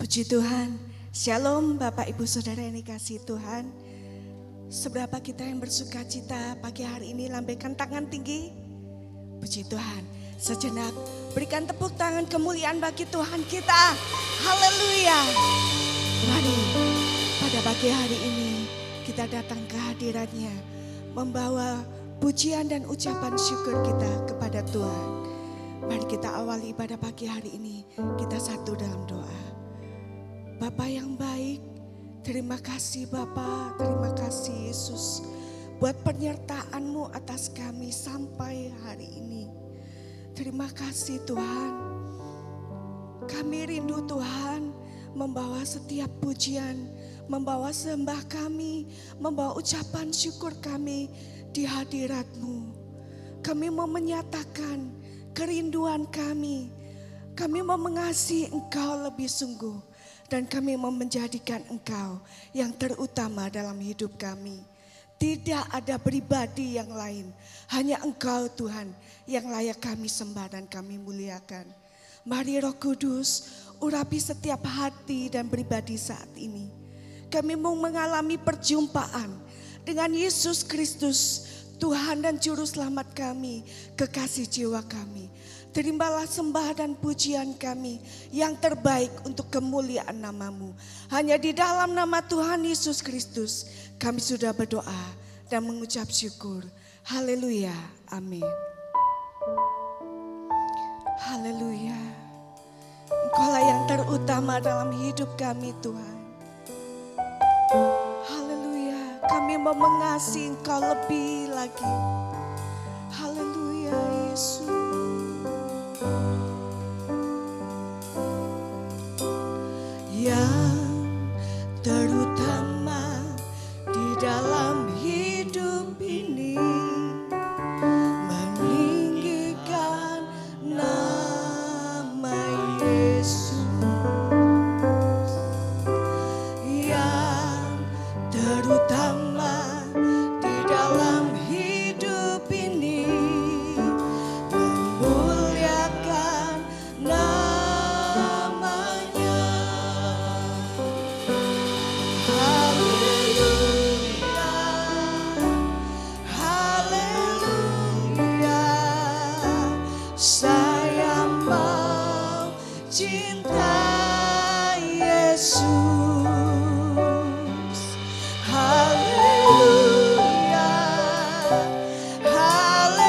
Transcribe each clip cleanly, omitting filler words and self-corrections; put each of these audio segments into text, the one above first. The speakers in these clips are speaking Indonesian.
Puji Tuhan, Shalom Bapak Ibu Saudara yang dikasihi Tuhan. Seberapa kita yang bersuka cita pagi hari ini, lambaikan tangan tinggi. Puji Tuhan, sejenak berikan tepuk tangan kemuliaan bagi Tuhan kita. Haleluya. Mari pada pagi hari ini kita datang ke hadiratnya, membawa pujian dan ucapan syukur kita kepada Tuhan. Mari kita awali ibadah pagi hari ini, kita satu dalam doa. Bapa yang baik, terima kasih Bapa, terima kasih Yesus buat penyertaan-Mu atas kami sampai hari ini. Terima kasih Tuhan, kami rindu Tuhan membawa setiap pujian, membawa sembah kami, membawa ucapan syukur kami di hadirat-Mu. Kami mau menyatakan kerinduan kami mau mengasihi Engkau lebih sungguh. Dan kami mau menjadikan Engkau yang terutama dalam hidup kami. Tidak ada pribadi yang lain. Hanya Engkau Tuhan yang layak kami sembah dan kami muliakan. Mari Roh Kudus urapi setiap hati dan pribadi saat ini. Kami mau mengalami perjumpaan dengan Yesus Kristus, Tuhan dan Juru Selamat kami, kekasih jiwa kami. Terimalah sembah dan pujian kami yang terbaik untuk kemuliaan nama-Mu. Hanya di dalam nama Tuhan Yesus Kristus kami sudah berdoa dan mengucap syukur. Haleluya, amin. Haleluya. Engkaulah yang terutama dalam hidup kami Tuhan. Haleluya, kami mau mengasihi Engkau lebih lagi. Haleluya Yesus. Yang terutama di dalam hidup ini, meninggikan nama Yesus. Yang terutama di dalam hidup ini, memuliakan namanya. Saya mau cinta Yesus. Haleluya, haleluya.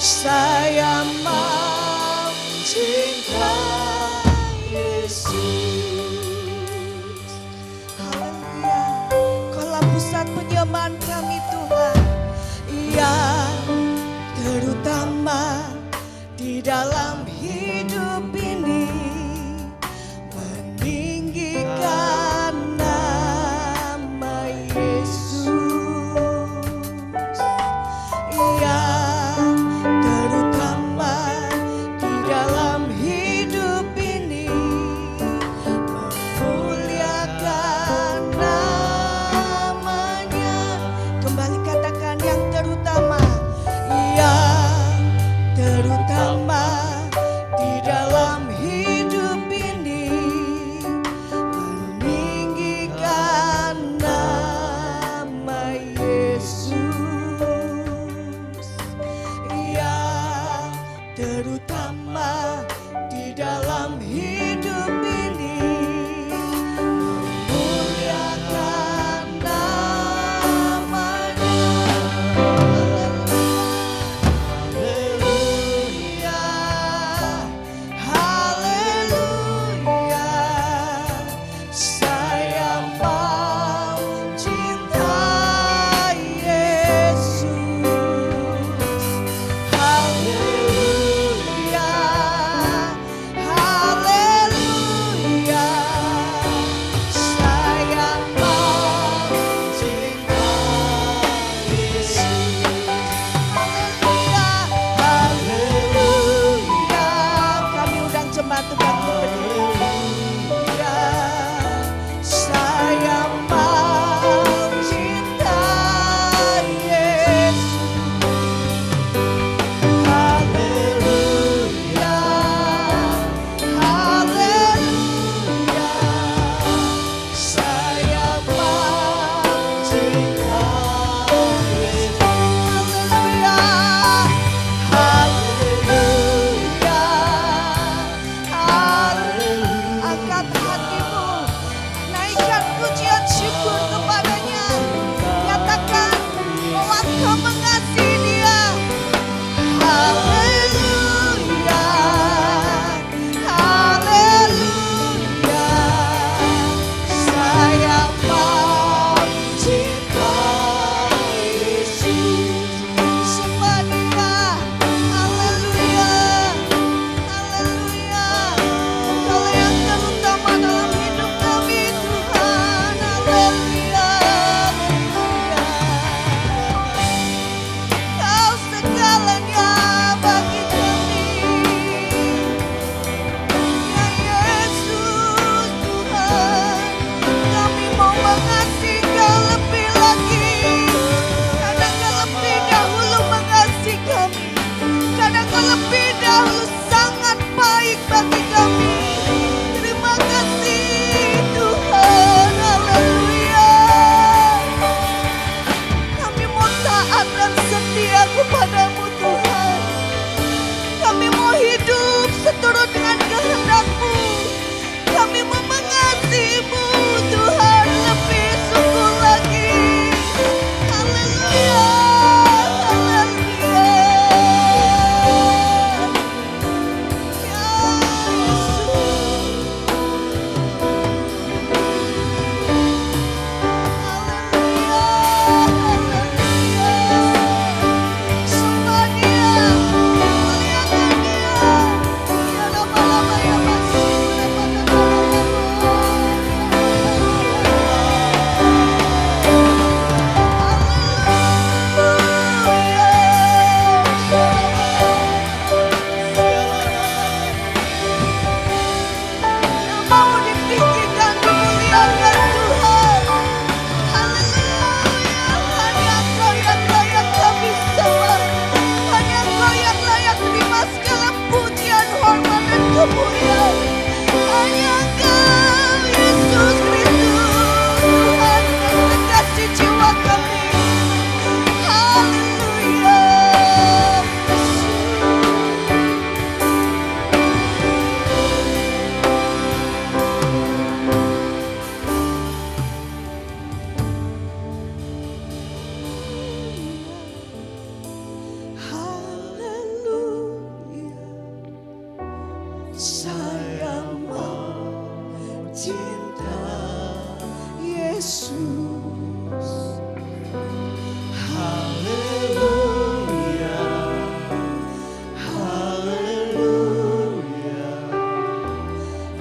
Saya mau cinta Yesus. Haleluya. Kaulah pusat penyembahan kami Tuhan. Terutama di dalam hidup ini, meninggikan nama Yesus. Yang terutama di dalam hidup ini, memuliakan namanya. Kembali katakan yang terutama. Terutama di dalam hidup ini, meninggikan nama Yesus. Yang terutama di dalam hidup ini, memuliakan namanya.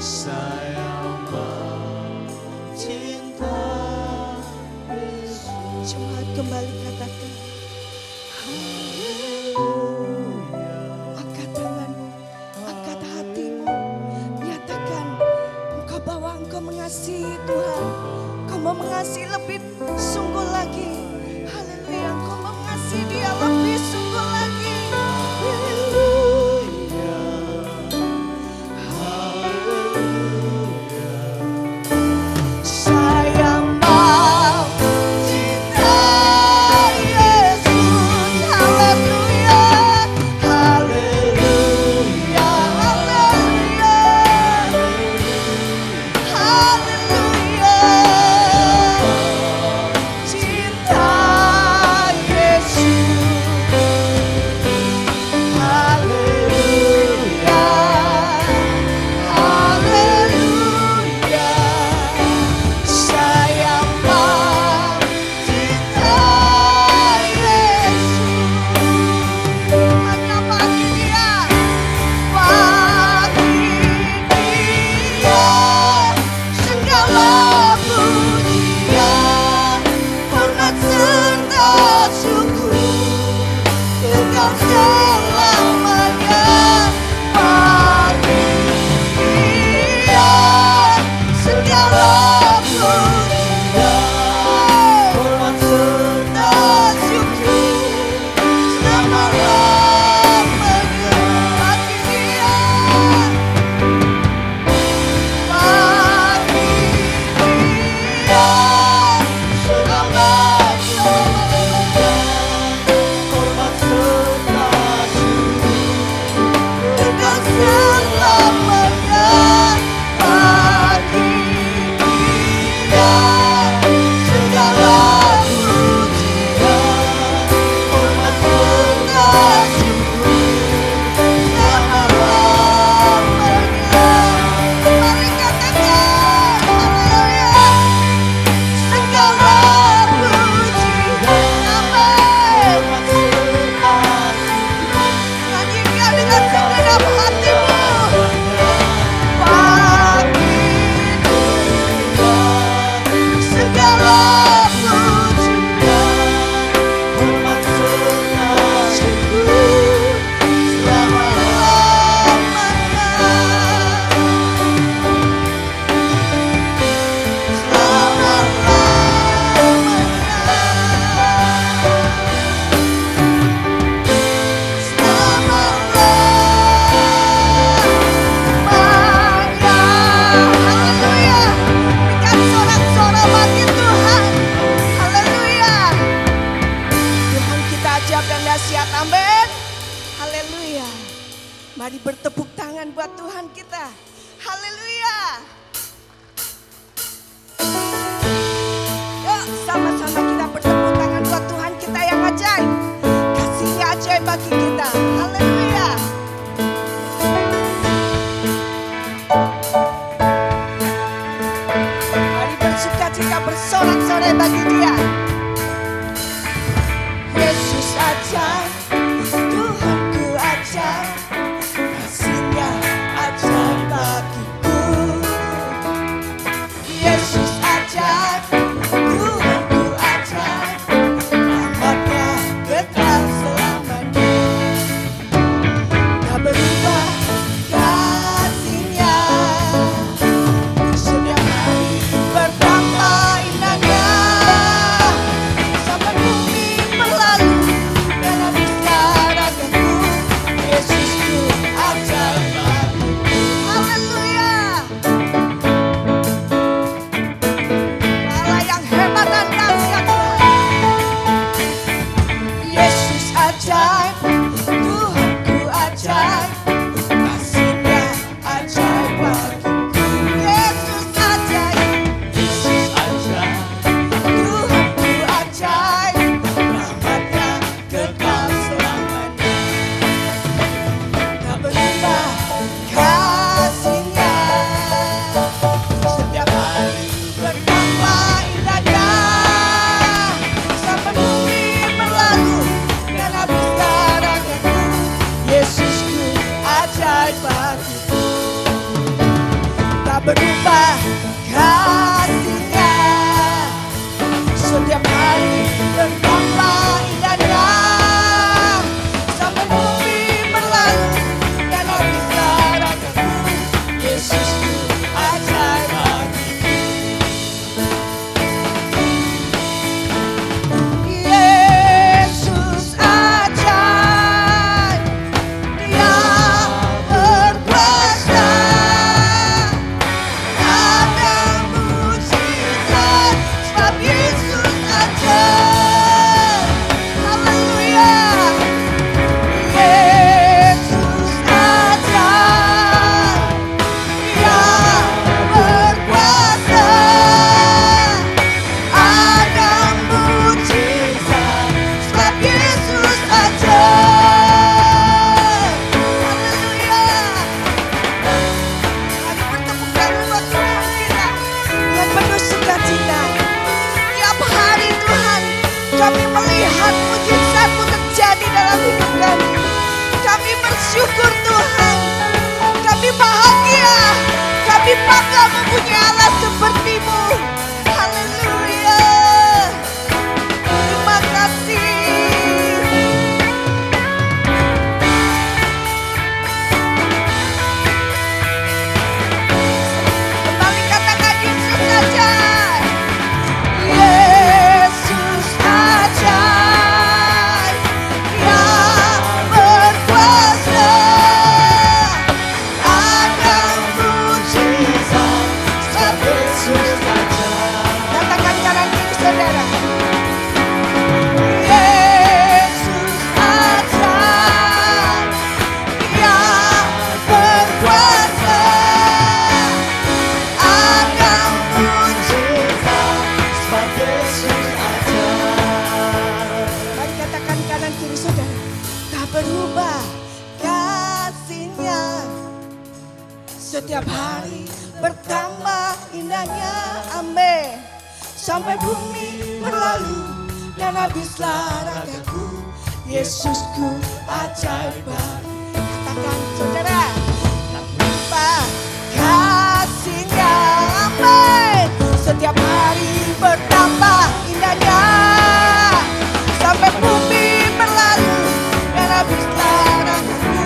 Saya mencintai Yesus. Jemaat kembali katakan, angkat tanganmu, angkat hatimu, nyatakan engkau bahwa engkau mengasihi Tuhan, engkau mau mengasihi lebih sungguh lagi. Haleluya, engkau mau mengasihi Dia lebih sungguh lagi. Saya mau cintai Yesus. Haleluya, haleluya, haleluya, haleluya. Cinta Yesus. Haleluya, haleluya. Saya mau cintai Yesus. Hanya bagi Dia, bagi Dia segala pujian, hormat serta syukur Engkau selamanya. Bagi Dia segala pujian, hormat serta syukur selama-lamanya. Bagi Dia, bagi Dia selama-lamanya. Hormat serta syukur. Engkau selamanya. Bagi Dia segala pujian, hormat serta syukur selama-lamanya. Mari katakan, haleluya. Segala pujian, amin. Nyanyikan dengan segenap hatimu. Bagi Dia segala pujian, Hormat serta syukur Haleluya. Berikan sorak-sorai bagi Tuhan. Haleluya. Tuhan kita ajaib dan dahsyat. Amin. Haleluya. Mari bertepuk tangan buat Tuhan kita. Haleluya. Yuk sama-sama kita bertepuk tangan buat Tuhan kita yang ajaib. Kasihnya ajaib bagi kita. Haleluya. Mari bersukacita bersorak-sorai bagi Dia. Yesus ajaib, Tuhanku ajaib, kasihnya ajaib bagiku. Yesus ajaib, Tuhanku ajaib, rahmatnya kekal selamanya. tak berubah kasih-Nya. Setiap hari bertambah indahnya, sampai bumi berlalu dan habislah ragaku. Yesusku ajaib bagiku. Yesus ajaib, Dia berkuasa. Ada mujizat sebab Yesus ajaib. Haleluya. Yesus ajaib, Dia berkuasa. Ada mujizat sebab Yesus ajaib. Haleluya. Mari bertepuk tangan buat Tuhan kita yang penuh sukacita. Tiap hari Tuhan, kami melihat mujizat-Mu terjadi dalam hidup kami. Kami bersyukur Tuhan. Kami bahagia. Kami bangga mempunyai Allah seperti-Mu. Haleluya. Terima kasih. Kembali katakan Yesus ajaib. Yesus ajaib, Dia berkuasa. Ada mujizat sebab Yesus ajaib. Katakan kanan kiri saudara. Yesus ajaib, Dia berkuasa. Ada mujizat sebab Yesus ajaib. Mari katakan kanan kiri saudara. Tak berubah kasih-Nya, setiap hari bertambah indahnya. Amin. Sampai bumi berlalu dan habislah ragaku. Yesusku ajaib. Katakan saudara. Tak berubah kasih-Nya. Amin. Setiap hari bertambah indahnya, sampai bumi berlalu dan habislah ragaku.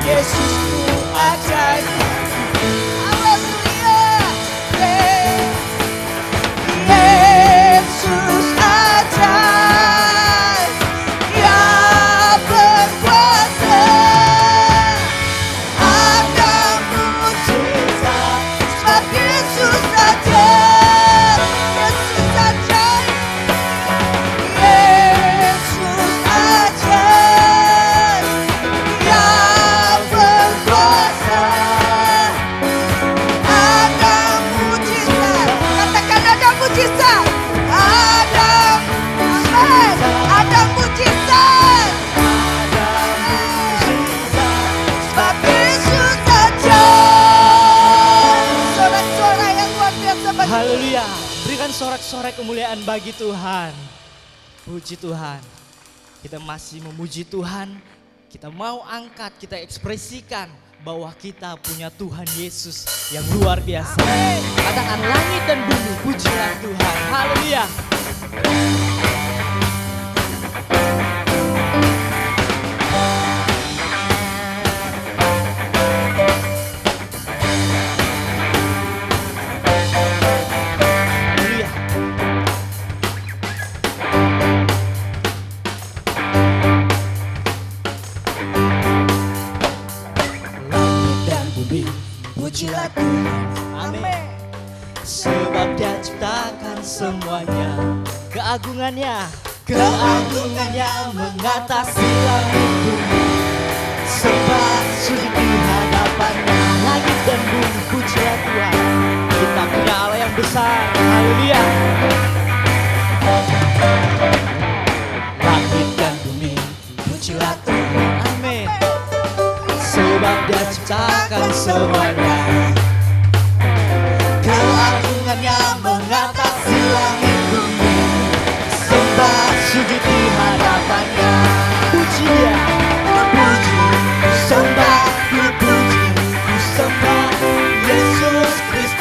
Yesusku ajaib. Haleluya. Yesus ajaib, Dia berkuasa. Ada mujizat sebab Yesus ajaib. Yesus ajaib. Yesus ajaib, Dia berkuasa. Ada mujizat. Katakan ada mujizat. Ada. Amin. Ada mujizat. Sebab Yesus ajaib. Sorak-sorai yang luar biasa bagi Haleluya. Berikan sorak-sorai kemuliaan bagi Tuhan. Puji Tuhan. Kita masih memuji Tuhan. Kita mau angkat, kita ekspresikan bahwa kita punya Tuhan Yesus yang luar biasa. Katakan langit dan bumi, pujilah Tuhan. Haleluya. Haleluya. langit dan bumi, pujilah Tuhan. Amin. Sebab Dia ciptakan semuanya. Keagungannya mengatasi langit bumi. Sembah sujud di hadapannya. Langit dan bumi, pujilah Tuhan. Kita punya Allah yang besar. Haleluya. Langit dan bumi, pujilah Tuhan. Amin. Sebab Dia ciptakan semuanya. Keagungannya mengatasi langit bumi. Sembah sujud di hadapannya. Puji Dia, puji, sembah, puji, sembah Yesus Kristus.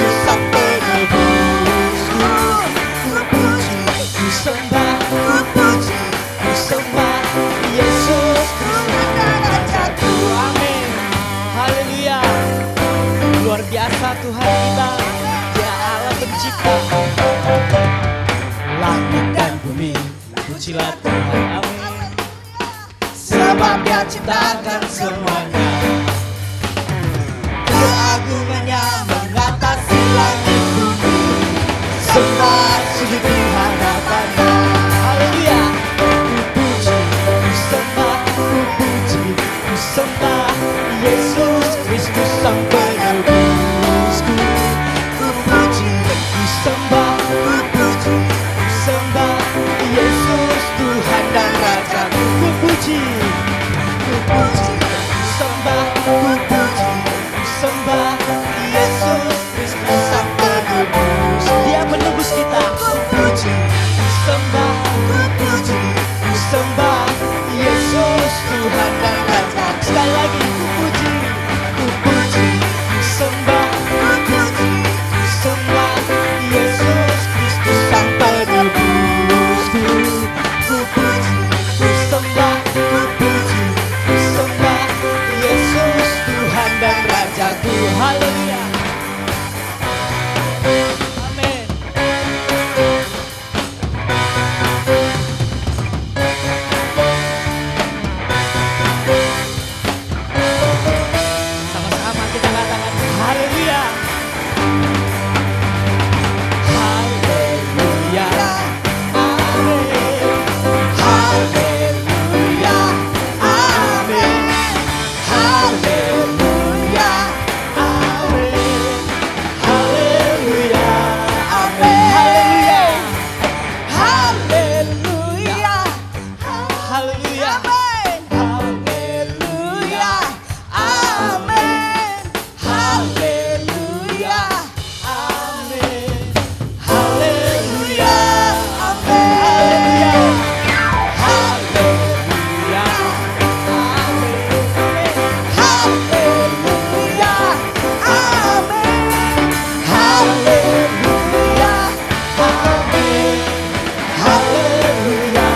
biasa Tuhan kita, Dia Allah pencipta langit dan bumi. Pujilah Tuhan, amin. Sebab Dia ciptakan semuanya, keagungannya mengatasi langit bumi. Sembah sujud di hadapannya. Haleluya. Ku puji, ku sembah, ku puji, ku sembah Yesus Kristus Sang Penebusku. Ku puji, ku sembah, ku puji, ku sembah Yesus Tuhan dan Rajaku. Ku puji, ku puji, ku sembah, ku puji, ku sembah Yesus Kristus Sang Penebus. Dia menebus kita. Ku puji, ku sembah, ku puji, ku sembah Yesus Tuhan dan Raja. Sekali lagi, ku puji, ku puji, ku sembah, ku puji, ku sembah Yesus Kristus Sang Penebusku. Ku puji, ku sembah, ku puji, ku sembah Yesus Tuhan dan Rajaku. Haleluya. Amin. Sama-sama kita katakan haleluya. Haleluya. Amin. Haleluya. Amin. Haleluya. Amin. Haleluya. Amin. Haleluya. Haleluya. Haleluya. Amin. Haleluya. Amin. Haleluya. Amin. Haleluya. Haleluya. Amin. Haleluya. Amin. Haleluya.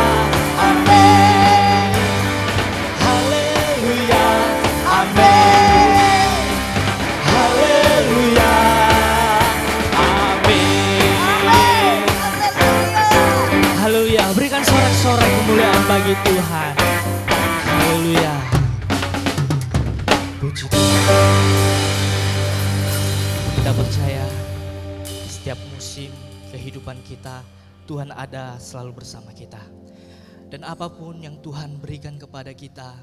Amin. Haleluya. Amin. Haleluya. Amin. Haleluya. Berikan sorak-sorai kemuliaan bagi Tuhan. Haleluya. Puji Tuhan. Kita percaya di setiap musim kehidupan kita, Tuhan ada selalu bersama kita. Dan apapun yang Tuhan berikan kepada kita,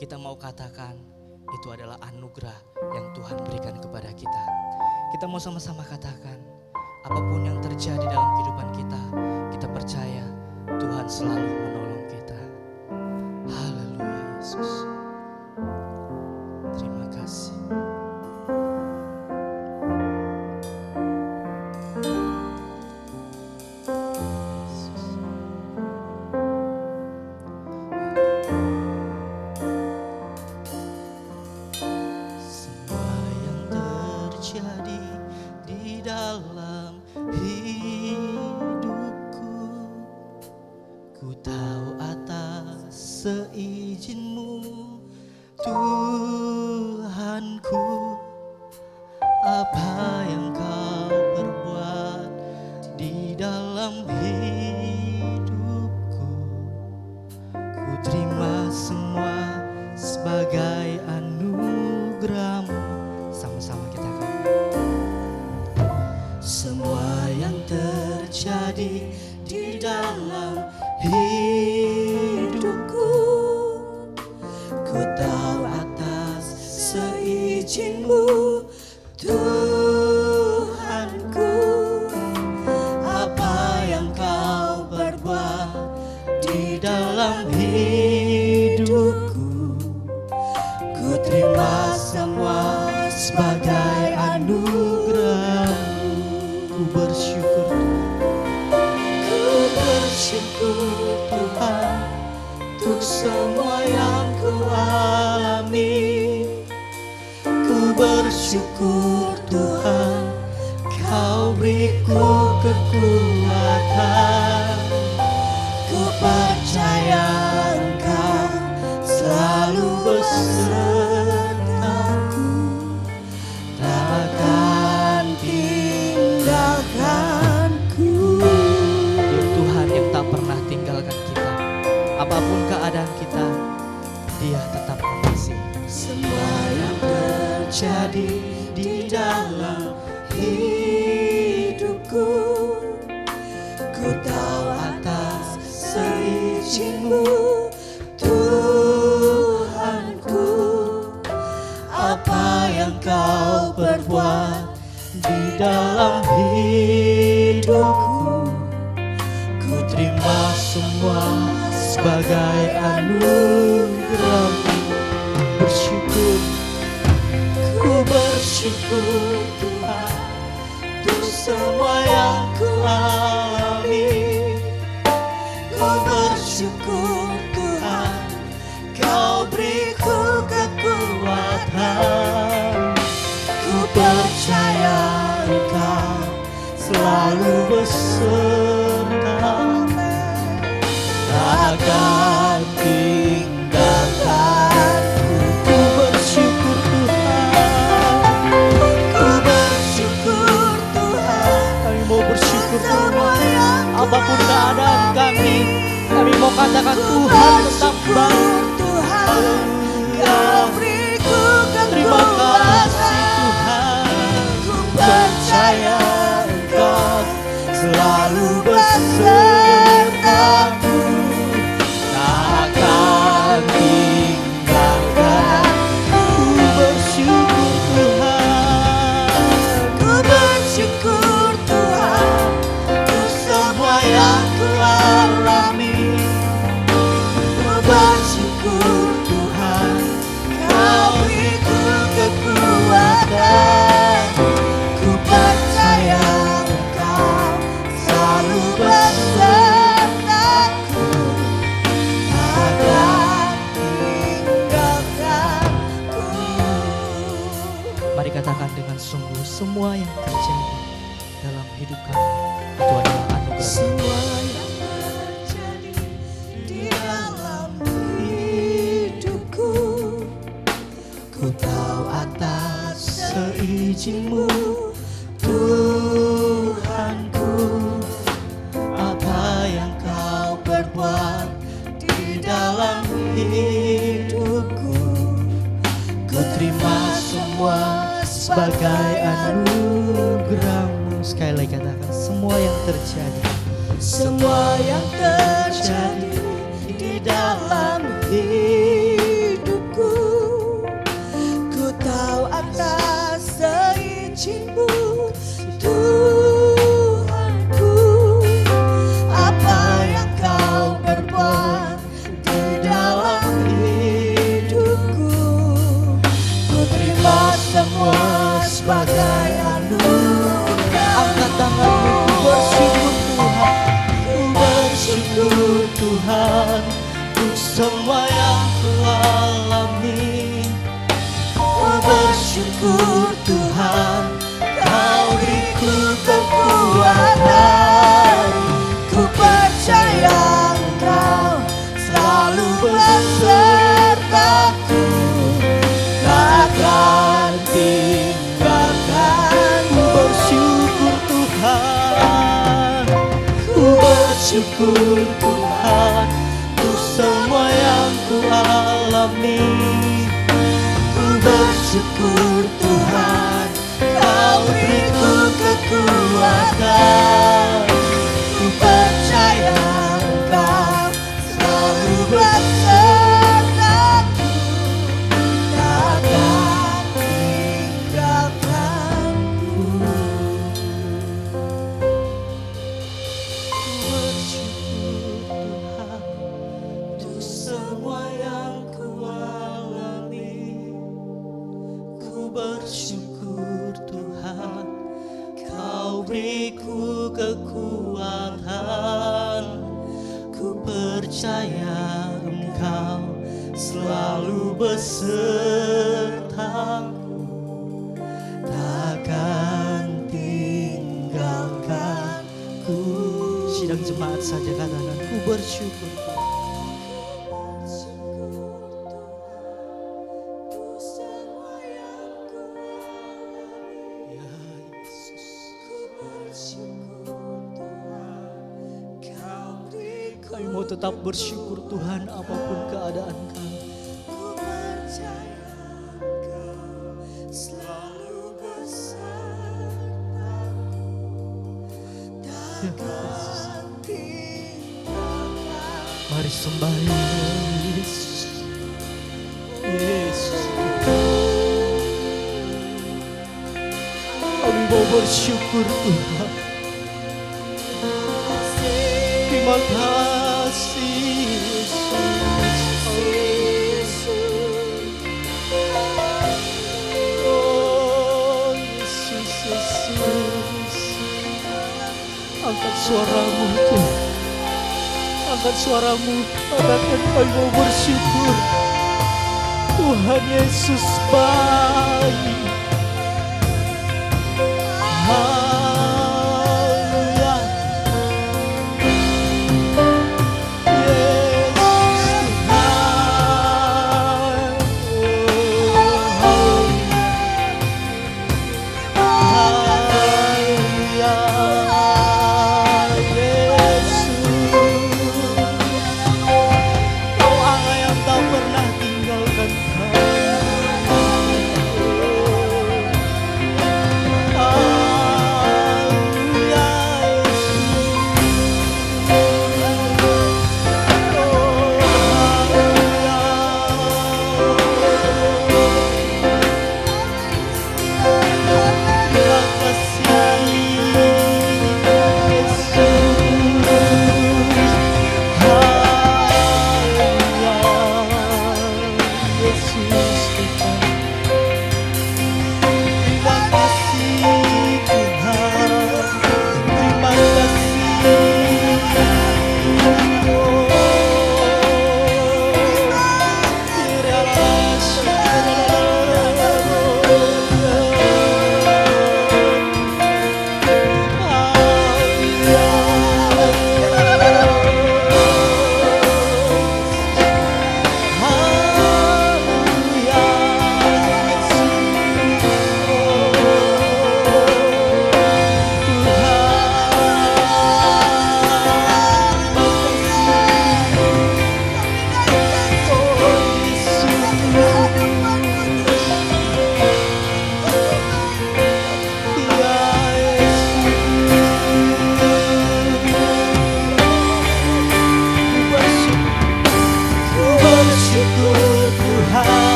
kita mau katakan itu adalah anugerah yang Tuhan berikan kepada kita. Kita mau sama-sama katakan, apapun yang terjadi dalam kehidupan kita, kita percaya Tuhan selalu menolong kita. Haleluya Yesus. Terima kasih. Semua yang terjadi di dalam hidupku, ku tahu atas seizin-Mu, Tuhanku. Apa yang Kau perbuat di dalam hidupku, ku terima semua sebagai anugerah-Mu. Sama-sama kita katakan. Semua yang terjadi di dalam hidupku, ku tahu atas seizin-Mu, Tuhanku. Apa yang Kau perbuat di dalam hidupku, ku terima semua sebagai anugerah-Mu. Ku bersyukur, ku bersyukur Tuhan untuk semua yang ku alami. Ku bersyukur Tuhan, Kau beriku kekuatan. Ku percaya Engkau selalu besertaku. Tak terjadi di dalam hidupku. Ku tahu atas seizin-Mu Tuhanku, apa yang Kau perbuat di dalam hidupku. Ku terima semua sebagai anugerah-Mu. Bersyukur, ku bersyukur Tuhan untuk semua yang ku alami. Ku bersyukur Tuhan, Kau beriku kekuatan. Ku percaya Engkau selalu beserta, takkan tinggalkanku. Ku bersyukur Tuhan, ku bersyukur Tuhan. Kami mau bersyukur Tuhan, apapun keadaan kami mau katakan Tuhan tetap baik. Kau beriku kekuatan. Terima kasih Tuhan, ku percaya Engkau selalu besertaku, takkan tinggalkan. Ku bersyukur Tuhan, ku bersyukur Tuhan untuk semua yang ku alami. Ku bersyukur Tuhan, Kau beriku kekuatan. Ku percaya Engkau selalu besertaku, takkan tinggalkanku. Mari katakan dengan sungguh, semua yang terjadi dalam hidup kami itu adalah anugerah. Semua yang terjadi di dalam hidupku, ku tahu atas seizin-Mu Tuhanku, apa yang Kau perbuat di dalam hidupku. Ku terima semua sebagai anugerah-Mu. Sekali lagi katakan, semua yang terjadi, semua yang terjadi di dalam hidupku. Ku tahu atas seizin-Mu Tuhanku, apa yang Kau perbuat di dalam hidupku. Ku terima semua sebagai anugerah. Angkat tanganmu, ku bersyukur Tuhan, ku bersyukur Tuhan untuk semua yang ku alami. Ku bersyukur Tuhan, Kau beriku kekuatan. Ku percaya Engkau selalu besertaku, takkan tinggalkan. Ku bersyukur Tuhan, ku bersyukur Tuhan untuk semua yang ku alami. Ku bersyukur Tuhan, Kau beriku kekuatan. Ku percaya Engkau selalu besertaku, takkan tinggalkanku. Ku bersyukur Tuhan untuk semua yang ku alami. Ku bersyukur Tuhan, Kau beriku kekuatan. Ku percaya Engkau selalu besertaku, takkan tinggalkanku. Sidang jemaat saja katakan, ku bersyukur Tuhan. Kami mau tetap bersyukur Tuhan apapun keadaan kami. Ku percaya Engkau Ya Yesus. Mari sembah Yesus. Yesus. Kami mau bersyukur Tuhan. Terima kasih Yesus. Oh Yesus, Yesus. Angkat suaramu Tuhan. Angkat suaramu. Katakan kami mau bersyukur. Tuhan Yesus baik. Haleluya. Yesus Tuhan. Haleluya. Yesus. Kau Allah yang tak pernah tinggalkan kami.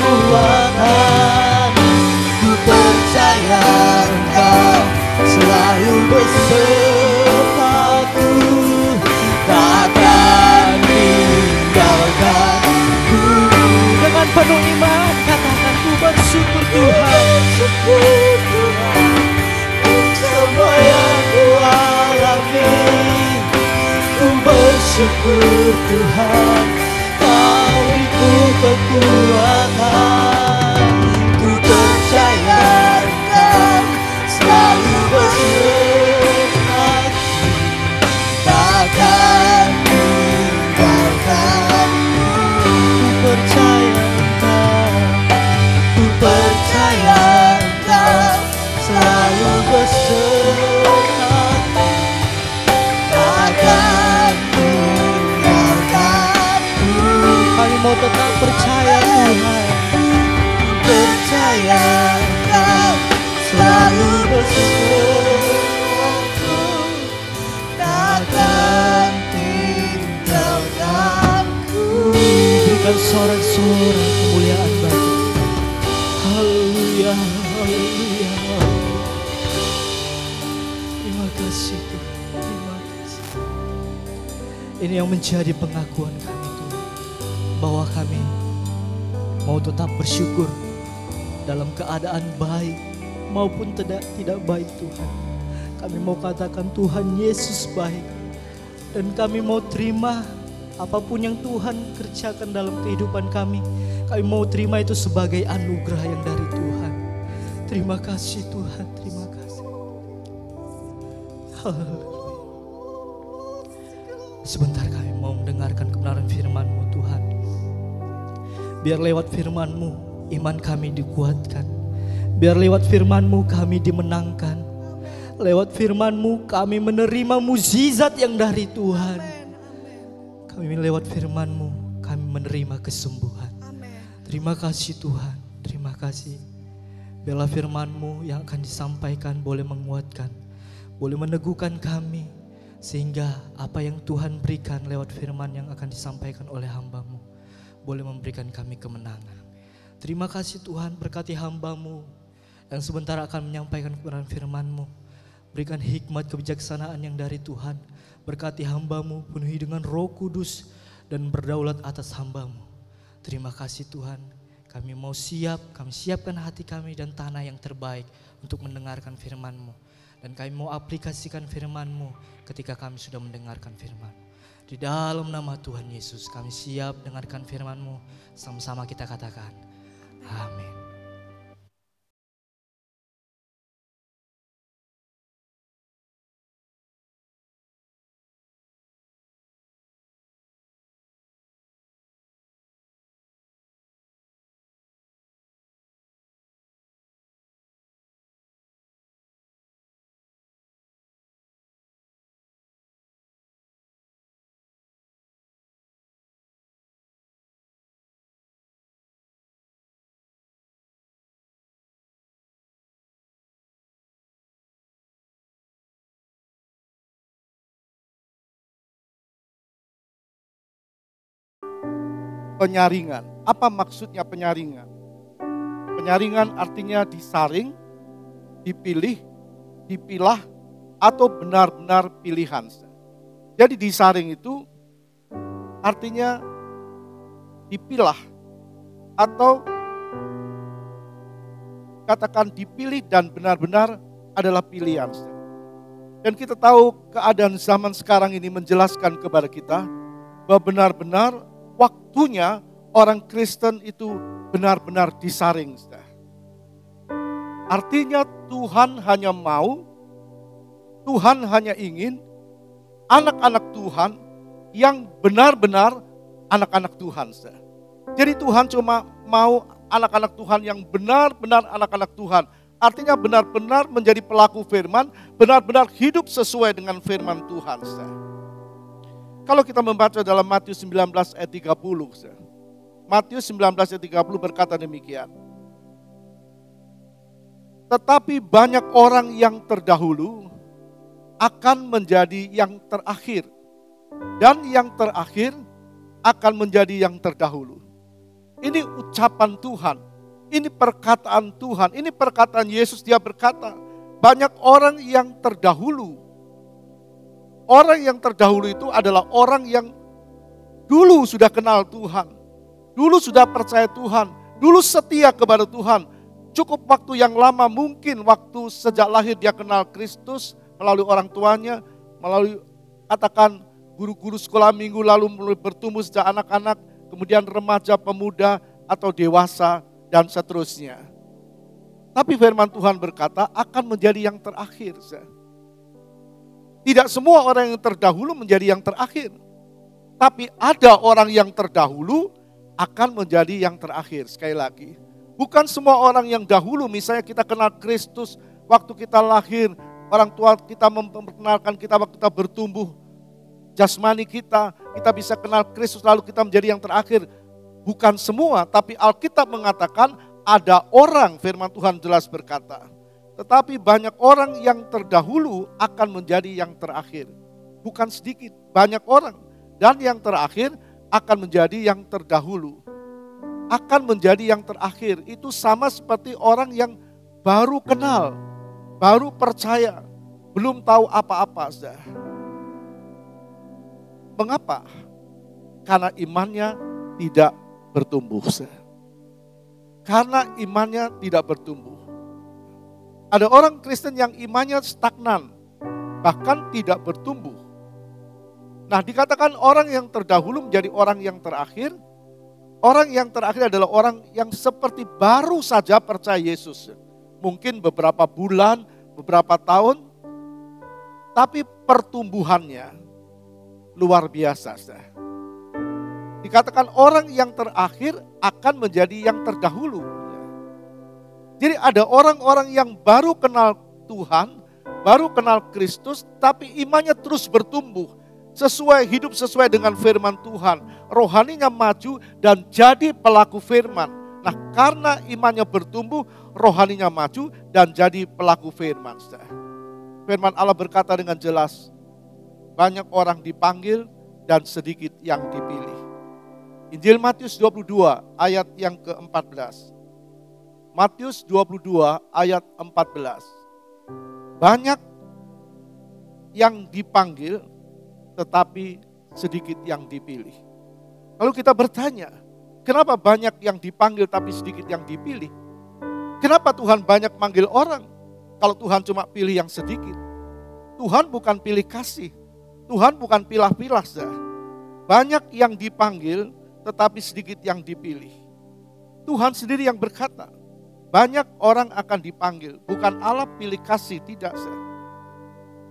Tuhan, ku percaya Engkau selalu besertaku, takkan tinggalkanku. Dengan penuh iman katakan ku bersyukur Tuhan, semua yang ku alami. Ku bersyukur Tuhan, Kau beriku kekuatan. Ku percaya Engkau selalu besertaku, takkan tinggalkanku. Ku percaya Engkau, ku percaya Engkau selalu besertaku, takkan tinggalkanku. Kami mau tetap percaya Tuhan, percaya Engkau selalu besertaku, takkan tinggalkanku. Berikan sorak-sorai kemuliaan bagi Haleluya, haleluya. Terima kasih Tuhan, terima kasih. Ini yang menjadi pengakuan kami Tuhan, bahwa kami mau tetap bersyukur dalam keadaan baik maupun tidak baik Tuhan. Kami mau katakan Tuhan Yesus baik, dan kami mau terima apapun yang Tuhan kerjakan dalam kehidupan kami. Kami mau terima itu sebagai anugerah yang dari Tuhan. Terima kasih Tuhan, terima kasih. Haleluya. Sebentar kami mau mendengarkan kebenaran firman-Mu Tuhan. Biar lewat firman-Mu iman kami dikuatkan. Biar lewat firman-Mu kami dimenangkan. Lewat firman-Mu kami menerima mukjizat yang dari Tuhan. Kami lewat firman-Mu kami menerima kesembuhan. Amin. Terima kasih Tuhan, terima kasih. Biarlah firman-Mu yang akan disampaikan boleh menguatkan, boleh meneguhkan kami. Sehingga apa yang Tuhan berikan lewat firman yang akan disampaikan oleh hamba-Mu boleh memberikan kami kemenangan. Terima kasih Tuhan, berkati hamba-Mu yang sebentar akan menyampaikan kebenaran firman-Mu. Berikan hikmat kebijaksanaan yang dari Tuhan. Berkati hamba-Mu, penuhi dengan Roh Kudus dan berdaulat atas hamba-Mu. Terima kasih Tuhan, kami mau siap, kami siapkan hati kami dan tanah yang terbaik untuk mendengarkan firman-Mu. Dan kami mau aplikasikan firman-Mu ketika kami sudah mendengarkan firman. Di dalam nama Tuhan Yesus kami siap dengarkan firman-Mu. Sama-sama kita katakan, amin. Penyaringan. Apa maksudnya penyaringan? Penyaringan artinya disaring, dipilih, dipilah, atau benar-benar pilihan. Jadi disaring itu artinya dipilah atau katakan dipilih dan benar-benar adalah pilihan. Dan kita tahu keadaan zaman sekarang ini menjelaskan kepada kita bahwa benar-benar waktunya orang Kristen itu benar-benar disaring. Artinya Tuhan hanya mau, Tuhan hanya ingin anak-anak Tuhan yang benar-benar anak-anak Tuhan. Jadi Tuhan cuma mau anak-anak Tuhan yang benar-benar anak-anak Tuhan. Artinya benar-benar menjadi pelaku firman, benar-benar hidup sesuai dengan firman Tuhan. Kalau kita membaca dalam Matius 19 ayat 30. Matius 19 ayat 30 berkata demikian. Tetapi banyak orang yang terdahulu akan menjadi yang terakhir. Dan yang terakhir akan menjadi yang terdahulu. Ini ucapan Tuhan. Ini perkataan Tuhan. Ini perkataan Yesus, dia berkata. Banyak orang yang terdahulu. Orang yang terdahulu itu adalah orang yang dulu sudah kenal Tuhan. Dulu sudah percaya Tuhan. Dulu setia kepada Tuhan. Cukup waktu yang lama, mungkin waktu sejak lahir dia kenal Kristus. Melalui orang tuanya. Melalui katakan guru-guru sekolah minggu, lalu mulai bertumbuh sejak anak-anak. Kemudian remaja, pemuda atau dewasa dan seterusnya. Tapi firman Tuhan berkata akan menjadi yang terakhir. Tidak semua orang yang terdahulu menjadi yang terakhir. Tapi ada orang yang terdahulu akan menjadi yang terakhir. Sekali lagi, bukan semua orang yang dahulu, misalnya kita kenal Kristus waktu kita lahir, orang tua kita memperkenalkan kita waktu kita bertumbuh, jasmani kita bisa kenal Kristus lalu kita menjadi yang terakhir. Bukan semua, tapi Alkitab mengatakan ada orang, firman Tuhan jelas berkata. Tetapi banyak orang yang terdahulu akan menjadi yang terakhir. Bukan sedikit, banyak orang. Dan yang terakhir akan menjadi yang terdahulu. Akan menjadi yang terakhir. Itu sama seperti orang yang baru kenal, baru percaya, belum tahu apa-apa. Mengapa? Karena imannya tidak bertumbuh. Karena imannya tidak bertumbuh. Ada orang Kristen yang imannya stagnan, bahkan tidak bertumbuh. Nah, dikatakan orang yang terdahulu menjadi orang yang terakhir. Orang yang terakhir adalah orang yang seperti baru saja percaya Yesus. Mungkin beberapa bulan, beberapa tahun, tapi pertumbuhannya luar biasa. Dikatakan orang yang terakhir akan menjadi yang terdahulu. Jadi ada orang-orang yang baru kenal Tuhan, baru kenal Kristus, tapi imannya terus bertumbuh. hidup sesuai dengan firman Tuhan. Rohaninya maju dan jadi pelaku firman. Nah, karena imannya bertumbuh, rohaninya maju dan jadi pelaku firman. Firman Allah berkata dengan jelas, banyak orang dipanggil dan sedikit yang dipilih. Injil Matius 22 ayat yang ke-14. Matius 22 ayat 14. Banyak yang dipanggil tetapi sedikit yang dipilih. Lalu kita bertanya, kenapa banyak yang dipanggil tapi sedikit yang dipilih? Kenapa Tuhan banyak manggil orang kalau Tuhan cuma pilih yang sedikit? Tuhan bukan pilih kasih, Tuhan bukan pilah-pilah. Banyak yang dipanggil tetapi sedikit yang dipilih. Tuhan sendiri yang berkata, banyak orang akan dipanggil, bukan Allah pilih kasih, tidak.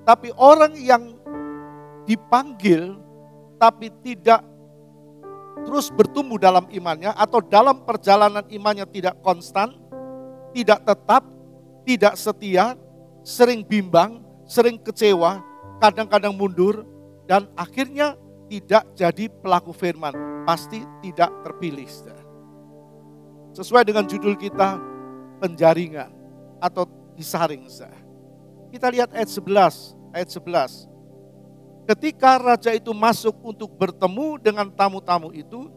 Tapi orang yang dipanggil tapi tidak terus bertumbuh dalam imannya atau dalam perjalanan imannya tidak konstan, tidak tetap, tidak setia, sering bimbang, sering kecewa, kadang-kadang mundur, dan akhirnya tidak jadi pelaku firman, pasti tidak terpilih. Sesuai dengan judul kita, penjaringan atau disaring. Kita lihat ayat 11. Ketika raja itu masuk untuk bertemu dengan tamu-tamu itu,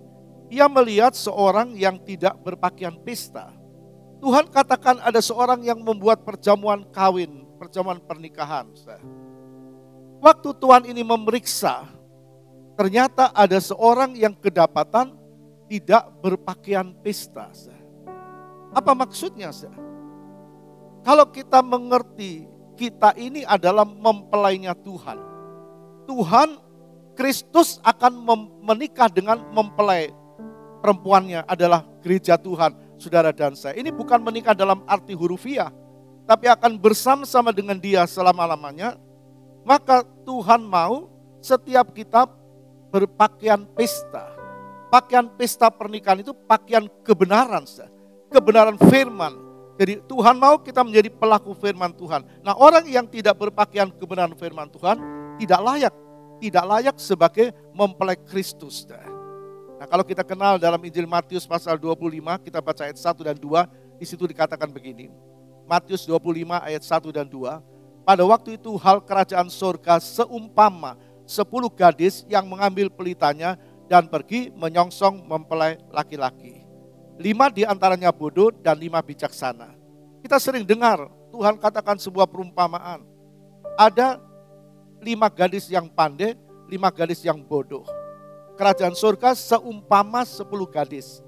ia melihat seorang yang tidak berpakaian pesta. Tuhan katakan ada seorang yang membuat perjamuan kawin, perjamuan pernikahan. Waktu Tuhan ini memeriksa, ternyata ada seorang yang kedapatan tidak berpakaian pesta. Apa maksudnya? Kalau kita mengerti kita ini adalah mempelainya Tuhan. Tuhan Kristus akan menikah dengan mempelai perempuannya adalah gereja Tuhan, saudara dan saya. Ini bukan menikah dalam arti hurufiah, tapi akan bersama-sama dengan dia selama-lamanya. Maka Tuhan mau setiap kita berpakaian pesta. Pakaian pesta pernikahan itu pakaian kebenaran, kebenaran firman. Jadi Tuhan mau kita menjadi pelaku firman Tuhan. Nah, orang yang tidak berpakaian kebenaran firman Tuhan tidak layak sebagai mempelai Kristus. Nah, kalau kita kenal dalam Injil Matius pasal 25, kita baca ayat 1 dan 2, di situ dikatakan begini. Matius 25 ayat 1 dan 2. Pada waktu itu hal kerajaan surga seumpama 10 gadis yang mengambil pelitanya dan pergi menyongsong mempelai laki-laki. 5 diantaranya bodoh dan 5 bijaksana. Kita sering dengar Tuhan katakan sebuah perumpamaan. Ada 5 gadis yang pandai, 5 gadis yang bodoh. Kerajaan surga seumpama 10 gadis.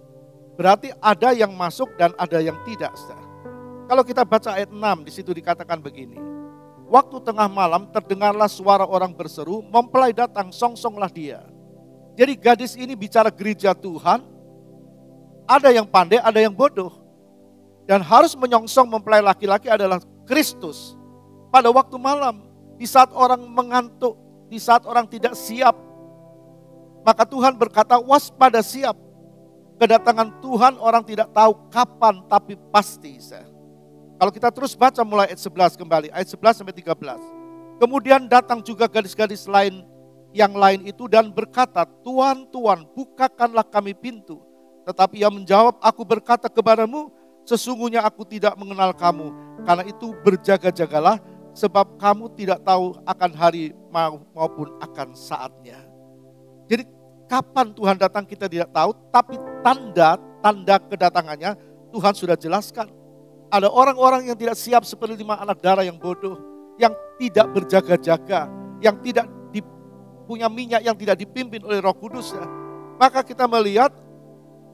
Berarti ada yang masuk dan ada yang tidak. Kalau kita baca ayat 6, di situ dikatakan begini. Waktu tengah malam terdengarlah suara orang berseru, mempelai datang, songsonglah dia. Jadi gadis ini bicara gereja Tuhan. Ada yang pandai, ada yang bodoh. Dan harus menyongsong mempelai laki-laki adalah Kristus. Pada waktu malam, di saat orang mengantuk, di saat orang tidak siap, maka Tuhan berkata, waspada siap. Kedatangan Tuhan orang tidak tahu kapan, tapi pasti. Kalau kita terus baca mulai ayat 11 kembali, ayat 11 sampai 13. Kemudian datang juga gadis-gadis lain yang lain itu dan berkata, Tuhan, Tuhan, bukakanlah kami pintu. Tetapi ia menjawab, aku berkata kepadamu, sesungguhnya aku tidak mengenal kamu. Karena itu berjaga-jagalah, sebab kamu tidak tahu akan hari maupun akan saatnya. Jadi kapan Tuhan datang kita tidak tahu, tapi tanda kedatangannya Tuhan sudah jelaskan. Ada orang-orang yang tidak siap seperti 5 anak darah yang bodoh, yang tidak berjaga-jaga, yang tidak punya minyak, yang tidak dipimpin oleh Roh Kudus. Maka kita melihat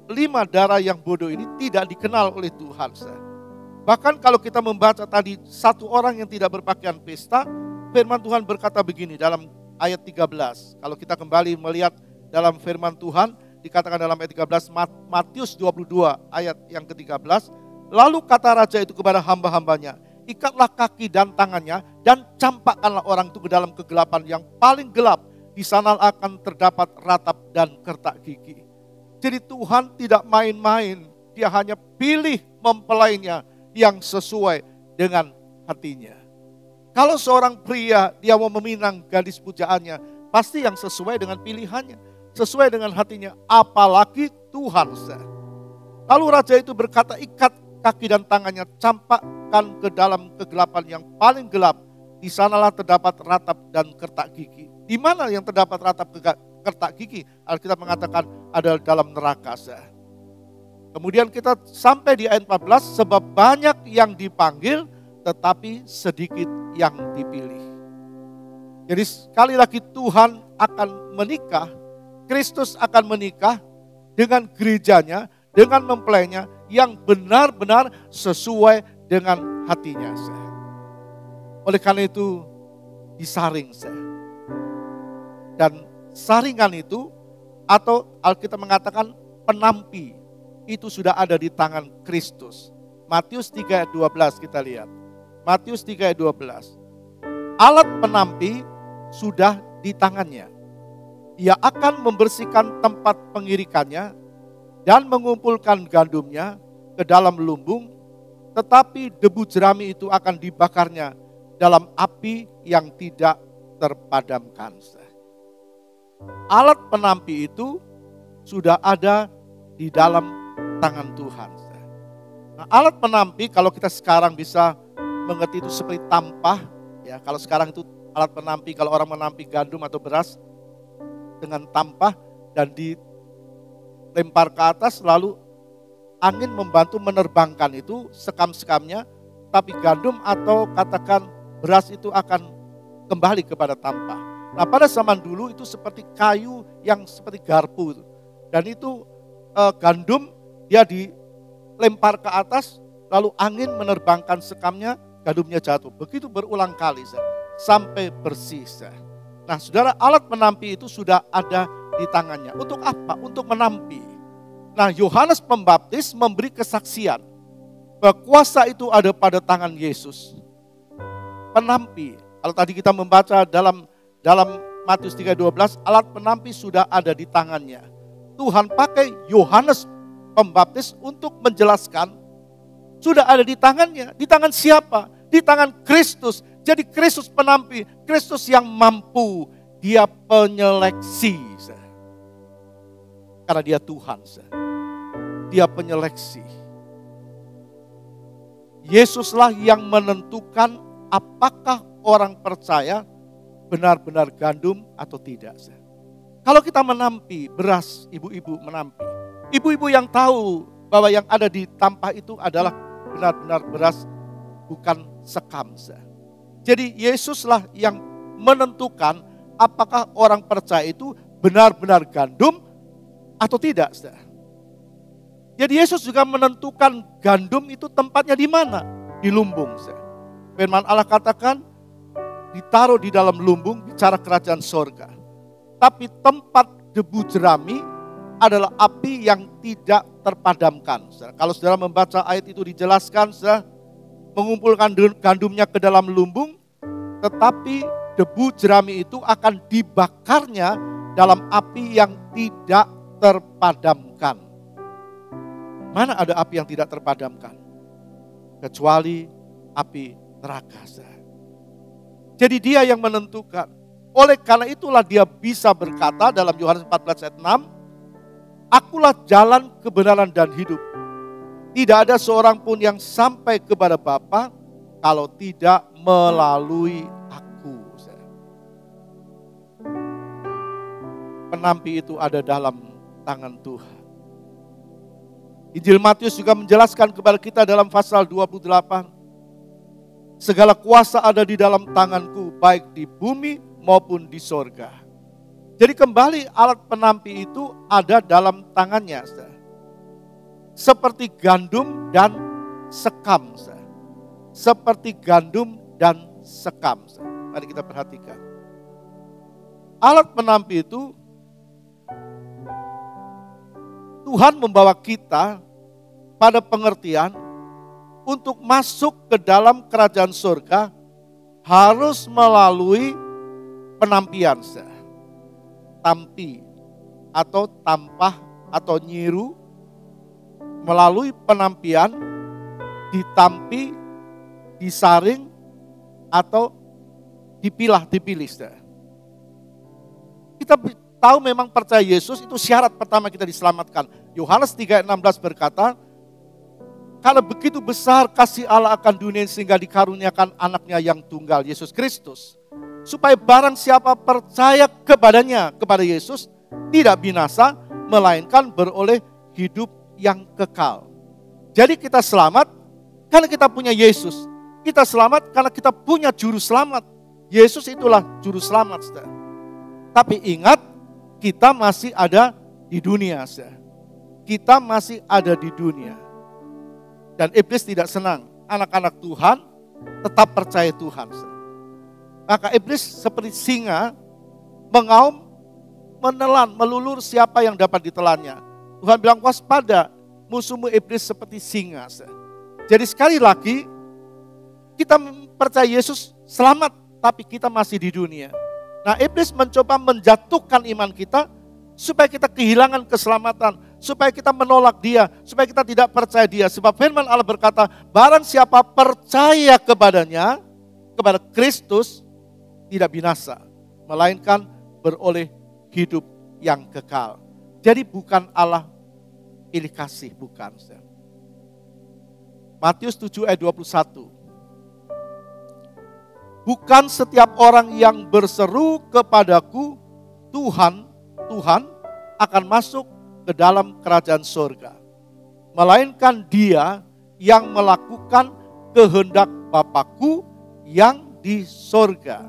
5 darah yang bodoh ini tidak dikenal oleh Tuhan. Bahkan kalau kita membaca tadi 1 orang yang tidak berpakaian pesta, firman Tuhan berkata begini dalam ayat 13. Kalau kita kembali melihat dalam firman Tuhan, dikatakan dalam ayat 13, Matius 22 ayat yang ke-13. Lalu kata raja itu kepada hamba-hambanya, ikatlah kaki dan tangannya dan campakkanlah orang itu ke dalam kegelapan yang paling gelap. Di sana akan terdapat ratap dan kertak gigi. Jadi Tuhan tidak main-main, dia hanya pilih mempelainya yang sesuai dengan hatinya. Kalau seorang pria dia mau meminang gadis pujaannya, pasti yang sesuai dengan pilihannya, sesuai dengan hatinya, apalagi Tuhan. Lalu raja itu berkata, ikat kaki dan tangannya, campakkan ke dalam kegelapan yang paling gelap. Di sanalah terdapat ratap dan kertak gigi. Di mana yang terdapat ratap kertak gigi? Alkitab mengatakan adalah dalam neraka. Kemudian kita sampai di ayat 14, sebab banyak yang dipanggil tetapi sedikit yang dipilih. Jadi sekali lagi Tuhan akan menikah, Kristus akan menikah dengan gerejanya, dengan mempelainya yang benar-benar sesuai dengan hatinya. Oleh karena itu disaring. Dan saringan itu atau Alkitab mengatakan penampi itu sudah ada di tangan Kristus. Matius 3 ayat 12 kita lihat. Matius 3 ayat 12. Alat penampi sudah di tangannya. Ia akan membersihkan tempat pengirikannya dan mengumpulkan gandumnya ke dalam lumbung, tetapi debu jerami itu akan dibakarnya dalam api yang tidak terpadamkan. Alat penampi itu sudah ada di dalam tangan Tuhan. Nah, alat penampi kalau kita sekarang bisa mengerti itu seperti tampah, ya. Kalau sekarang itu alat penampi, kalau orang menampi gandum atau beras dengan tampah dan dilempar ke atas, lalu angin membantu menerbangkan itu sekam-sekamnya, tapi gandum atau katakan beras itu akan kembali kepada tampah. Nah, pada zaman dulu itu seperti kayu yang seperti garpu. Dan itu gandum dia dilempar ke atas, lalu angin menerbangkan sekamnya, gandumnya jatuh. Begitu berulang kali sampai bersih. Nah, saudara, alat penampi itu sudah ada di tangannya. Untuk apa? Untuk menampi. Nah, Yohanes Pembaptis memberi kesaksian bahwa kuasa itu ada pada tangan Yesus. Penampi. Kalau tadi kita membaca dalam Matius 3:12, alat penampi sudah ada di tangannya. Tuhan pakai Yohanes Pembaptis untuk menjelaskan sudah ada di tangannya. Di tangan siapa? Di tangan Kristus. Jadi Kristus penampi, Kristus yang mampu, dia penyeleksi. Karena dia Tuhan. Dia penyeleksi. Yesuslah yang menentukan apakah orang percaya benar-benar gandum atau tidak. Kalau kita menampi beras, ibu-ibu menampi. Ibu-ibu yang tahu bahwa yang ada di tampah itu adalah benar-benar beras, bukan sekam. Jadi Yesuslah yang menentukan apakah orang percaya itu benar-benar gandum atau tidak. Jadi Yesus juga menentukan gandum itu tempatnya di mana? Di lumbung. Firman Allah katakan ditaruh di dalam lumbung, bicara kerajaan sorga. Tapi tempat debu jerami adalah api yang tidak terpadamkan. Kalau saudara membaca ayat itu dijelaskan, mengumpulkan gandumnya ke dalam lumbung, tetapi debu jerami itu akan dibakarnya dalam api yang tidak terpadamkan. Mana ada api yang tidak terpadamkan? Kecuali api neraka. Jadi dia yang menentukan. Oleh karena itulah dia bisa berkata dalam Yohanes 14 ayat 6, akulah jalan, kebenaran dan hidup. Tidak ada seorang pun yang sampai kepada Bapa kalau tidak melalui aku. Penampi itu ada dalam tangan Tuhan. Injil Matius juga menjelaskan kepada kita dalam pasal 28. Segala kuasa ada di dalam tanganku, baik di bumi maupun di sorga. Jadi kembali alat penampi itu ada dalam tangannya. Seperti gandum dan sekam. Seperti gandum dan sekam. Mari kita perhatikan. Alat penampi itu Tuhan membawa kita pada pengertian untuk masuk ke dalam kerajaan surga harus melalui penampian. Tampi atau tampah atau nyiru, melalui penampian ditampi, disaring atau dipilih. Kita tahu memang percaya Yesus itu syarat pertama kita diselamatkan. Yohanes 3:16 berkata, karena begitu besar kasih Allah akan dunia sehingga dikaruniakan anaknya yang tunggal, Yesus Kristus. Supaya barang siapa percaya kepadanya, kepada Yesus, tidak binasa, melainkan beroleh hidup yang kekal. Jadi kita selamat karena kita punya Yesus. Kita selamat karena kita punya juru selamat. Yesus itulah juru selamat. Saudara. Tapi ingat, kita masih ada di dunia. Saudara. Kita masih ada di dunia. Dan iblis tidak senang anak-anak Tuhan tetap percaya Tuhan. Maka iblis seperti singa mengaum, menelan, melulur siapa yang dapat ditelannya. Tuhan bilang waspada, musuhmu iblis seperti singa. Jadi sekali lagi kita percaya Yesus selamat, tapi kita masih di dunia. Nah, iblis mencoba menjatuhkan iman kita supaya kita kehilangan keselamatan, supaya kita menolak Dia, supaya kita tidak percaya Dia. Sebab firman Allah berkata, barang siapa percaya kepadanya, kepada Kristus, tidak binasa, melainkan beroleh hidup yang kekal. Jadi bukan Allah pilih kasih, bukan. Matius 7 ayat 21. Bukan setiap orang yang berseru kepadaku, Tuhan, Tuhan, akan masuk ke dalam kerajaan surga, melainkan dia yang melakukan kehendak Bapakku yang di surga.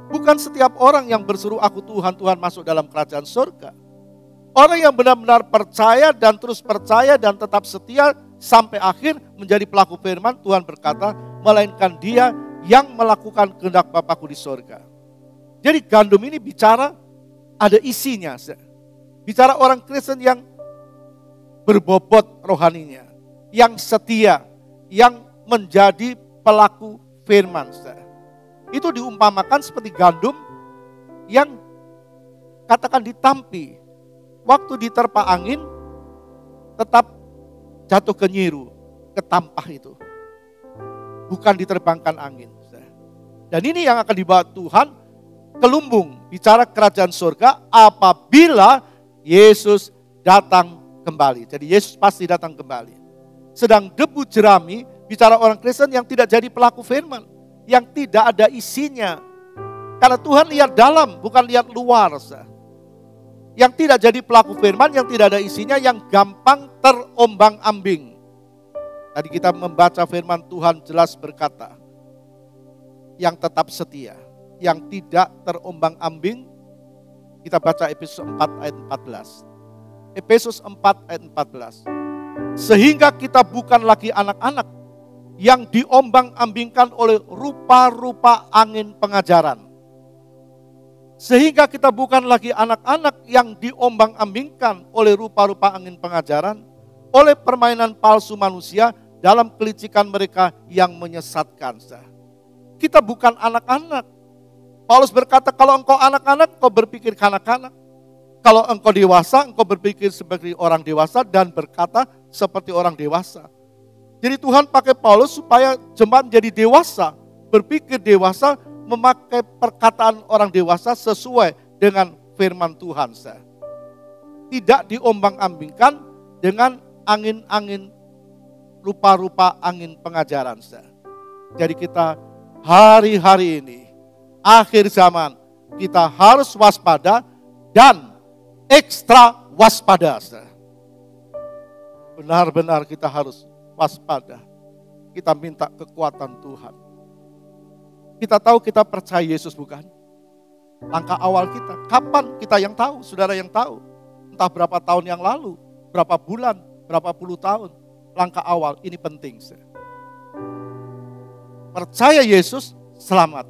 Bukan setiap orang yang berseru aku Tuhan, Tuhan masuk dalam kerajaan surga. Orang yang benar-benar percaya dan terus percaya dan tetap setia sampai akhir menjadi pelaku firman, Tuhan berkata, melainkan dia yang melakukan kehendak Bapakku di surga. Jadi gandum ini bicara ada isinya. Bicara orang Kristen yang berbobot rohaninya, yang setia, yang menjadi pelaku firman. Itu diumpamakan seperti gandum yang katakan ditampi. Waktu diterpa angin tetap jatuh ke nyiru, ke tampah itu. Bukan diterbangkan angin. Dan ini yang akan dibawa Tuhan ke lumbung. Bicara kerajaan surga apabila Yesus datang kembali. Jadi Yesus pasti datang kembali. Sedang debu jerami bicara orang Kristen yang tidak jadi pelaku firman. Yang tidak ada isinya. Karena Tuhan lihat dalam, bukan lihat luar. Yang tidak jadi pelaku firman, yang tidak ada isinya, yang gampang terombang-ambing. Tadi kita membaca firman Tuhan jelas berkata, yang tetap setia, yang tidak terombang-ambing. Kita baca Efesus 4 ayat 14. Efesus 4 ayat 14. Sehingga kita bukan lagi anak-anak yang diombang-ambingkan oleh rupa-rupa angin pengajaran. Sehingga kita bukan lagi anak-anak yang diombang-ambingkan oleh rupa-rupa angin pengajaran, oleh permainan palsu manusia dalam kelicikan mereka yang menyesatkan. Kita bukan anak-anak. Paulus berkata, kalau engkau anak-anak, engkau berpikir kanak-kanak. Kalau engkau dewasa, engkau berpikir seperti orang dewasa dan berkata seperti orang dewasa. Jadi Tuhan pakai Paulus supaya jemaat menjadi dewasa, berpikir dewasa, memakai perkataan orang dewasa sesuai dengan firman Tuhan. Tidak diombang-ambingkan dengan angin-angin, rupa-rupa angin pengajaran. Jadi kita hari-hari ini, akhir zaman, kita harus waspada dan ekstra waspada. Benar-benar kita harus waspada. Kita minta kekuatan Tuhan. Kita tahu kita percaya Yesus bukan? Langkah awal kita. Kapan kita yang tahu? Saudara yang tahu. Entah berapa tahun yang lalu. Berapa bulan. Berapa puluh tahun. Langkah awal ini penting. Percaya Yesus selamat.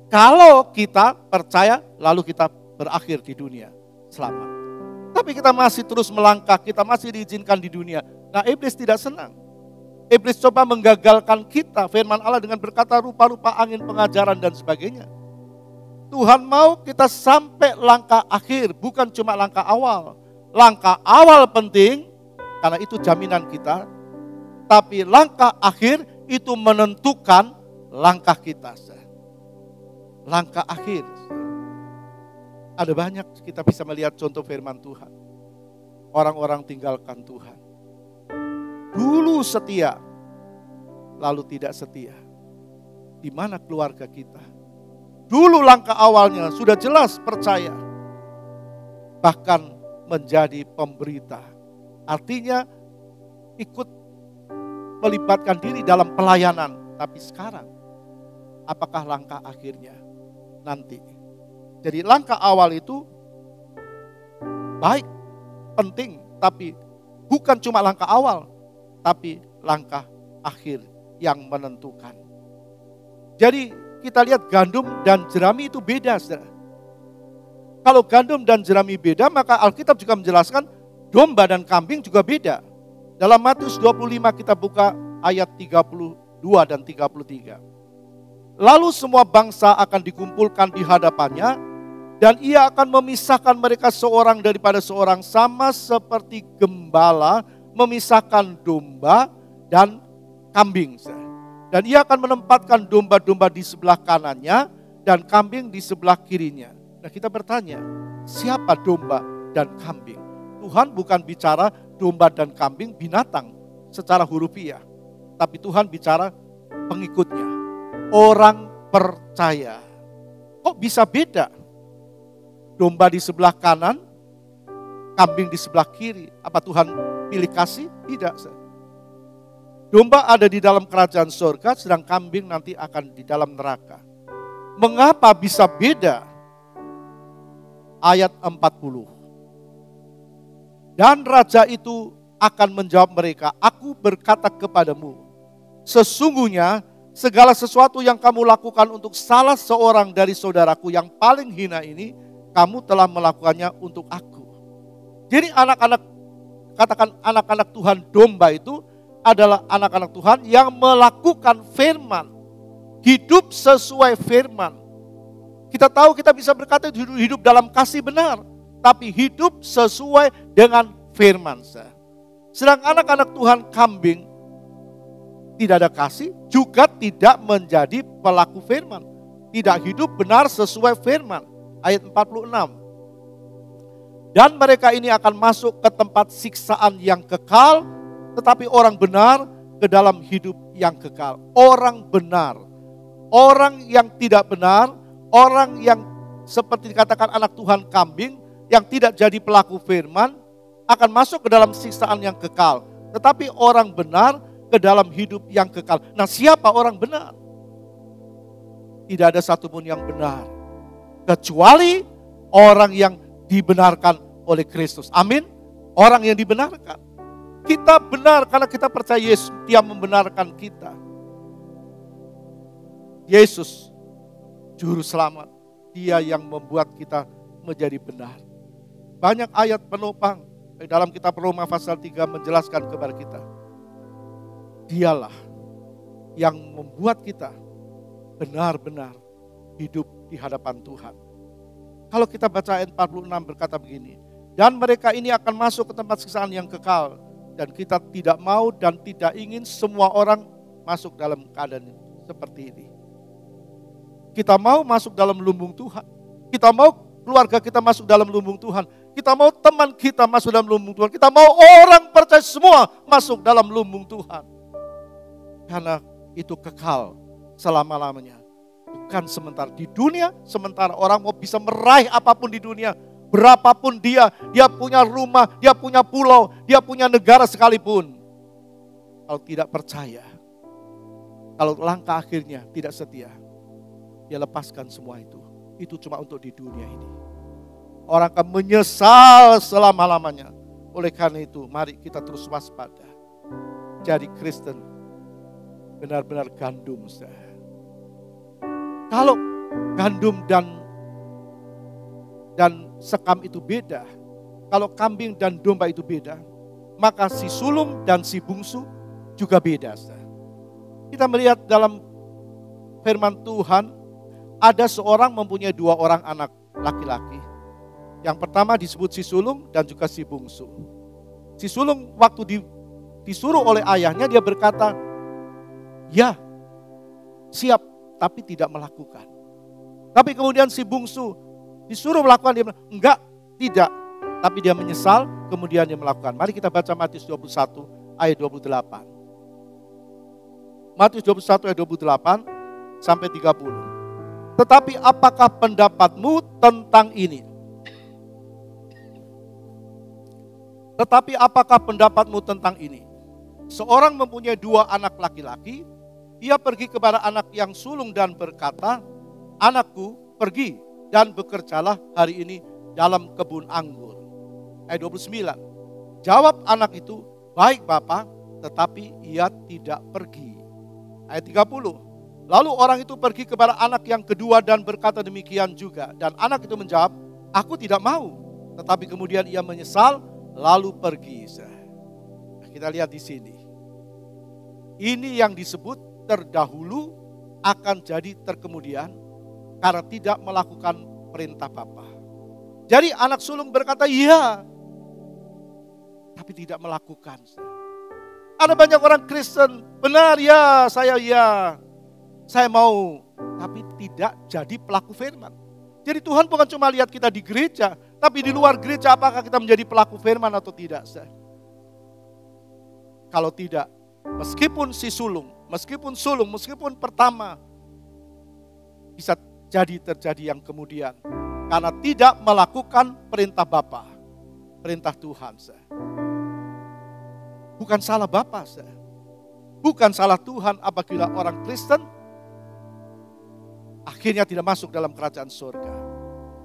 Kalau kita percaya lalu kita berakhir di dunia. Selamat. Tapi kita masih terus melangkah. Kita masih diizinkan di dunia. Nah, iblis tidak senang. Iblis coba menggagalkan kita, firman Allah dengan berkata rupa-rupa angin pengajaran dan sebagainya. Tuhan mau kita sampai langkah akhir, bukan cuma langkah awal. Langkah awal penting, karena itu jaminan kita. Tapi langkah akhir itu menentukan langkah kita. Langkah akhir. Ada banyak kita bisa melihat contoh firman Tuhan. Orang-orang tinggalkan Tuhan. Dulu setia, lalu tidak setia. Di mana keluarga kita? Dulu langkah awalnya sudah jelas percaya. Bahkan menjadi pemberita. Artinya ikut melibatkan diri dalam pelayanan. Tapi sekarang, apakah langkah akhirnya? Nanti. Jadi langkah awal itu baik, penting. Tapi bukan cuma langkah awal. Tapi langkah akhir yang menentukan. Jadi kita lihat gandum dan jerami itu beda, saudara. Kalau gandum dan jerami beda, maka Alkitab juga menjelaskan domba dan kambing juga beda. Dalam Matius 25 kita buka ayat 32 dan 33. Lalu semua bangsa akan dikumpulkan di hadapannya, dan ia akan memisahkan mereka seorang daripada seorang, sama seperti gembala memisahkan domba dan kambing. Dan ia akan menempatkan domba-domba di sebelah kanannya dan kambing di sebelah kirinya. Nah, kita bertanya, siapa domba dan kambing? Tuhan bukan bicara domba dan kambing binatang secara hurufiah, tapi Tuhan bicara pengikutnya, orang percaya. Kok bisa beda? Domba di sebelah kanan, kambing di sebelah kiri. Apa Tuhan pilih kasih? Tidak. Domba ada di dalam kerajaan surga, sedang kambing nanti akan di dalam neraka. Mengapa bisa beda? Ayat 40. Dan raja itu akan menjawab mereka, aku berkata kepadamu, sesungguhnya segala sesuatu yang kamu lakukan untuk salah seorang dari saudaraku yang paling hina ini, kamu telah melakukannya untuk aku. Jadi katakan anak-anak Tuhan domba itu adalah anak-anak Tuhan yang melakukan firman. Hidup sesuai firman. Kita tahu kita bisa berkata hidup dalam kasih benar. Tapi hidup sesuai dengan firman. Sedang anak-anak Tuhan kambing tidak ada kasih, juga tidak menjadi pelaku firman. Tidak hidup benar sesuai firman. Ayat 46. Dan mereka ini akan masuk ke tempat siksaan yang kekal, tetapi orang benar ke dalam hidup yang kekal. Orang benar. Orang yang tidak benar, orang yang seperti dikatakan anak Tuhan kambing, yang tidak jadi pelaku firman, akan masuk ke dalam siksaan yang kekal. Tetapi orang benar ke dalam hidup yang kekal. Nah, siapa orang benar? Tidak ada satupun yang benar. Kecuali orang yang dibenarkan oleh Kristus. Amin. Orang yang dibenarkan. Kita benar karena kita percaya Yesus, Dia membenarkan kita. Yesus, Juru Selamat, Dia yang membuat kita menjadi benar. Banyak ayat penopang dalam kitab Roma pasal 3 menjelaskan kepada kita. Dialah yang membuat kita benar-benar hidup di hadapan Tuhan. Kalau kita baca ayat 46 berkata begini, dan mereka ini akan masuk ke tempat siksaan yang kekal, dan kita tidak mau dan tidak ingin semua orang masuk dalam keadaan seperti ini. Kita mau masuk dalam lumbung Tuhan. Kita mau keluarga kita masuk dalam lumbung Tuhan. Kita mau teman kita masuk dalam lumbung Tuhan. Kita mau orang percaya semua masuk dalam lumbung Tuhan. Karena itu kekal selama-lamanya. Bukan sementara di dunia, sementara orang mau bisa meraih apapun di dunia. Berapapun dia punya rumah, dia punya pulau, dia punya negara sekalipun. Kalau tidak percaya, kalau langkah akhirnya tidak setia, dia lepaskan semua itu. Itu cuma untuk di dunia ini. Orang akan menyesal selama-lamanya. Oleh karena itu, mari kita terus waspada. Jadi Kristen benar-benar gandum. Kalau gandum dan sekam itu beda, kalau kambing dan domba itu beda, maka si sulung dan si bungsu juga beda. Kita melihat dalam firman Tuhan, ada seorang mempunyai 2 orang anak laki-laki. Yang pertama disebut si sulung dan juga si bungsu. Si sulung waktu disuruh oleh ayahnya, dia berkata, ya siap, tapi tidak melakukan. Tapi kemudian si bungsu Disuruh melakukan, dia bilang, enggak, tidak. Tapi dia menyesal, kemudian dia melakukan. Mari kita baca Matius 21 ayat 28. Matius 21 ayat 28 sampai 30. Tetapi apakah pendapatmu tentang ini? Tetapi apakah pendapatmu tentang ini? Seorang mempunyai 2 anak laki-laki, ia pergi kepada anak yang sulung dan berkata, anakku, pergi dan bekerjalah hari ini dalam kebun anggur. Ayat 29. Jawab anak itu, baik Bapa, tetapi ia tidak pergi. Ayat 30. Lalu orang itu pergi kepada anak yang kedua dan berkata demikian juga. Dan anak itu menjawab, aku tidak mau. Tetapi kemudian ia menyesal, lalu pergi. Nah, kita lihat di sini. Ini yang disebut terdahulu akan jadi terkemudian karena tidak melakukan perintah Bapa. Jadi anak sulung berkata iya, tapi tidak melakukan. Ada banyak orang Kristen, benar ya, saya mau, tapi tidak jadi pelaku firman. Jadi Tuhan bukan cuma lihat kita di gereja, tapi di luar gereja apakah kita menjadi pelaku firman atau tidak. Kalau tidak, meskipun meskipun pertama, bisa jadi terjadi yang kemudian. Karena tidak melakukan perintah Bapa, perintah Tuhan. Bukan salah Bapa, bukan salah Tuhan apabila orang Kristen akhirnya tidak masuk dalam kerajaan surga.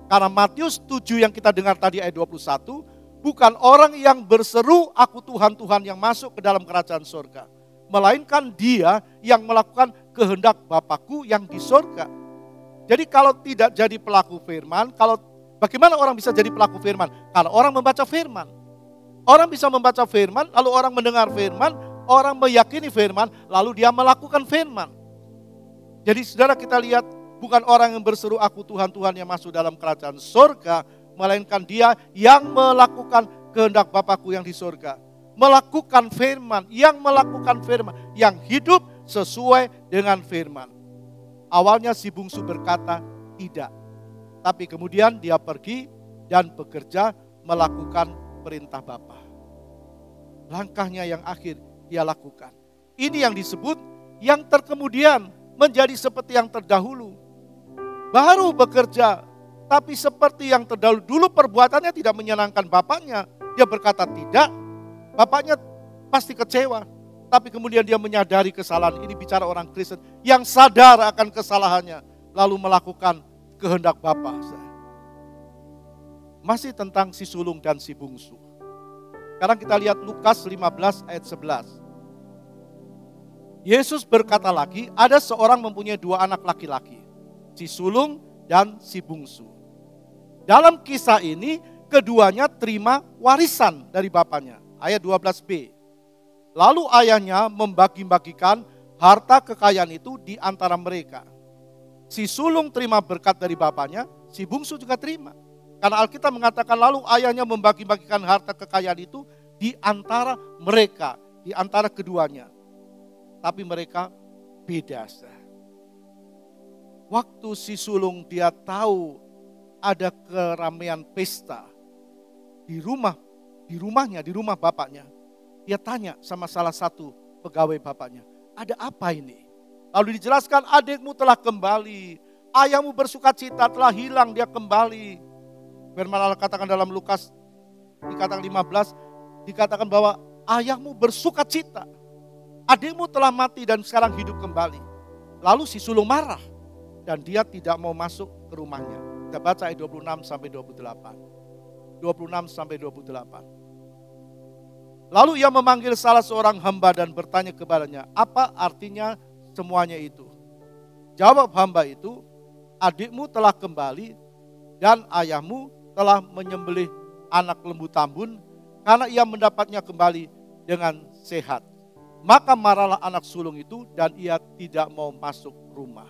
Karena Matius 7 yang kita dengar tadi ayat 21, bukan orang yang berseru aku Tuhan, Tuhan yang masuk ke dalam kerajaan surga. Melainkan dia yang melakukan kehendak Bapakku yang di surga. Jadi kalau tidak jadi pelaku firman, bagaimana orang bisa jadi pelaku firman? Kalau orang membaca firman. Orang bisa membaca firman, lalu orang mendengar firman, orang meyakini firman, lalu dia melakukan firman. Jadi saudara kita lihat, bukan orang yang berseru aku Tuhan, Tuhan yang masuk dalam kerajaan surga, melainkan dia yang melakukan kehendak Bapakku yang di surga. Melakukan firman, yang hidup sesuai dengan firman. Awalnya si bungsu berkata tidak, tapi kemudian dia pergi dan bekerja melakukan perintah Bapa. Langkahnya yang akhir dia lakukan. Ini yang disebut yang terkemudian menjadi seperti yang terdahulu. Baru bekerja, tapi seperti yang terdahulu. Dulu perbuatannya tidak menyenangkan bapaknya. Dia berkata tidak, bapaknya pasti kecewa. Tapi kemudian dia menyadari kesalahan. Ini bicara orang Kristen yang sadar akan kesalahannya. Lalu melakukan kehendak Bapa. Masih tentang si sulung dan si bungsu. Sekarang kita lihat Lukas 15 ayat 11. Yesus berkata lagi, ada seorang mempunyai 2 anak laki-laki. Si sulung dan si bungsu. Dalam kisah ini, keduanya terima warisan dari bapaknya. Ayat 12b. Lalu ayahnya membagi-bagikan harta kekayaan itu di antara mereka. Si sulung terima berkat dari bapaknya, si bungsu juga terima. Karena Alkitab mengatakan lalu ayahnya membagi-bagikan harta kekayaan itu di antara mereka, di antara keduanya. Tapi mereka beda. Waktu si sulung dia tahu ada keramaian pesta di rumahnya, di rumah bapaknya. Dia tanya sama salah satu pegawai bapaknya, ada apa ini? Lalu dijelaskan, adikmu telah kembali, ayahmu bersukacita telah hilang, dia kembali. Firman Allah katakan dalam Lukas, dikatakan 15, dikatakan bahwa ayahmu bersukacita. Adikmu telah mati dan sekarang hidup kembali. Lalu si sulung marah dan dia tidak mau masuk ke rumahnya. Kita baca ayat 26 sampai 28. 26 sampai 28. Lalu ia memanggil salah seorang hamba dan bertanya kepadanya, apa artinya semuanya itu? Jawab hamba itu, adikmu telah kembali dan ayahmu telah menyembelih anak lembu tambun karena ia mendapatnya kembali dengan sehat. Maka marahlah anak sulung itu dan ia tidak mau masuk rumah.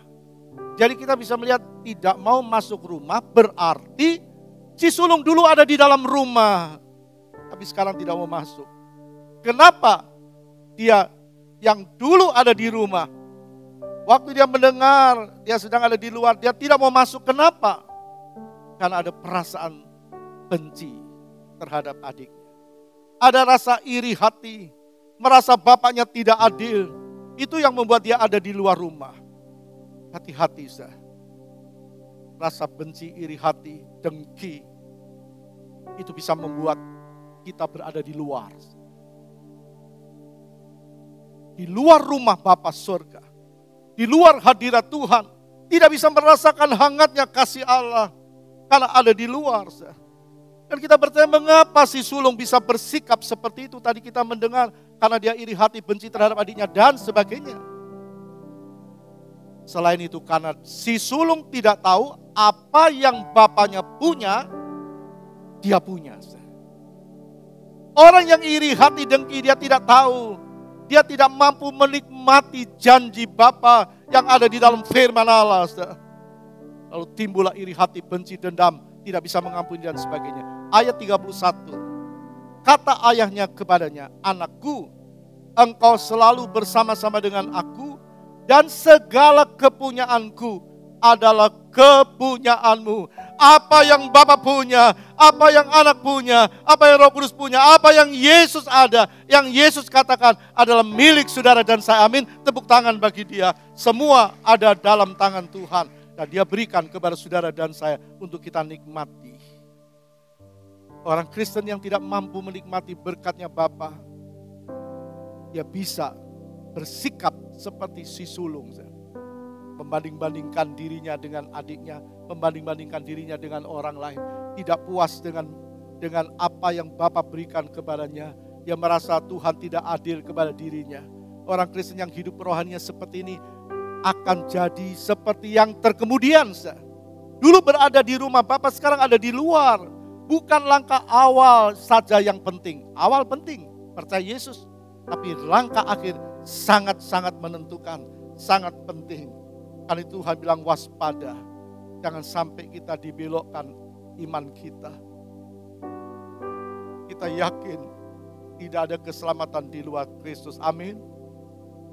Jadi kita bisa melihat tidak mau masuk rumah berarti si sulung dulu ada di dalam rumah. Tapi sekarang tidak mau masuk. Kenapa dia yang dulu ada di rumah, waktu dia mendengar dia sedang ada di luar, dia tidak mau masuk. Kenapa? Karena ada perasaan benci terhadap adiknya. Ada rasa iri hati, merasa bapaknya tidak adil. Itu yang membuat dia ada di luar rumah. Hati-hati, sah. Rasa benci, iri hati, dengki, itu bisa membuat kita berada di luar. Di luar rumah Bapa surga. Di luar hadirat Tuhan. Tidak bisa merasakan hangatnya kasih Allah. Karena ada di luar. Dan kita bertanya, mengapa si sulung bisa bersikap seperti itu? Tadi kita mendengar, karena dia iri hati, benci terhadap adiknya, dan sebagainya. Selain itu, karena si sulung tidak tahu apa yang bapaknya punya, dia punya. Orang yang iri hati, dengki, dia tidak tahu. Dia tidak mampu menikmati janji Bapa yang ada di dalam firman Allah. Lalu timbullah iri hati, benci, dendam, tidak bisa mengampuni dan sebagainya. Ayat 31. Kata ayahnya kepadanya, anakku, engkau selalu bersama-sama dengan aku dan segala kepunyaanku adalah kepunyaanmu. Apa yang Bapa punya, apa yang anak punya, apa yang Roh Kudus punya, apa yang Yesus ada, yang Yesus katakan adalah milik saudara dan saya. Amin. Tepuk tangan bagi dia. Semua ada dalam tangan Tuhan. Dan dia berikan kepada saudara dan saya untuk kita nikmati. Orang Kristen yang tidak mampu menikmati berkatnya Bapa, dia bisa bersikap seperti si sulung. Membanding-bandingkan dirinya dengan adiknya, membanding-bandingkan dirinya dengan orang lain. Tidak puas dengan apa yang Bapa berikan kepadanya. Dia merasa Tuhan tidak adil kepada dirinya. Orang Kristen yang hidup rohaninya seperti ini akan jadi seperti yang terkemudian. Dulu berada di rumah Bapa, sekarang ada di luar. Bukan langkah awal saja yang penting. Awal penting, percaya Yesus. Tapi langkah akhir sangat-sangat menentukan, sangat penting. Karena itu Tuhan bilang waspada. Jangan sampai kita dibelokkan iman kita. Kita yakin tidak ada keselamatan di luar Kristus. Amin.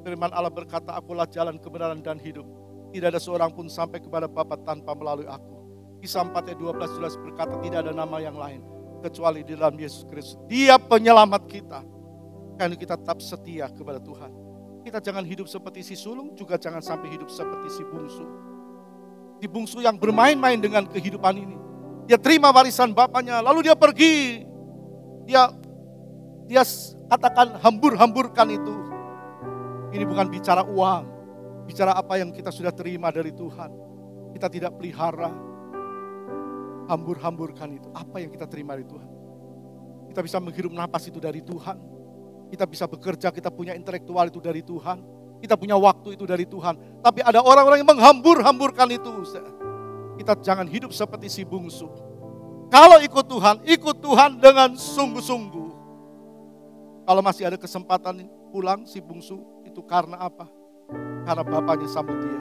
Firman Allah berkata, akulah jalan kebenaran dan hidup. Tidak ada seorang pun sampai kepada Bapa tanpa melalui aku. Kisah 4 ayat 12 jelas berkata tidak ada nama yang lain kecuali di dalam Yesus Kristus. Dia penyelamat kita. Karena kita tetap setia kepada Tuhan. Kita jangan hidup seperti si sulung, juga jangan sampai hidup seperti si bungsu. Si bungsu yang bermain-main dengan kehidupan ini. Dia terima warisan bapaknya, lalu dia pergi. Dia katakan hambur-hamburkan itu. Ini bukan bicara uang, bicara apa yang kita sudah terima dari Tuhan. Kita tidak pelihara, hambur-hamburkan itu. Apa yang kita terima dari Tuhan. Kita bisa menghirup napas itu dari Tuhan. Kita bisa bekerja, kita punya intelektual itu dari Tuhan. Kita punya waktu itu dari Tuhan. Tapi ada orang-orang yang menghambur-hamburkan itu. Kita jangan hidup seperti si bungsu. Kalau ikut Tuhan dengan sungguh-sungguh. Kalau masih ada kesempatan pulang si bungsu, itu karena apa? Karena bapaknya sambut dia.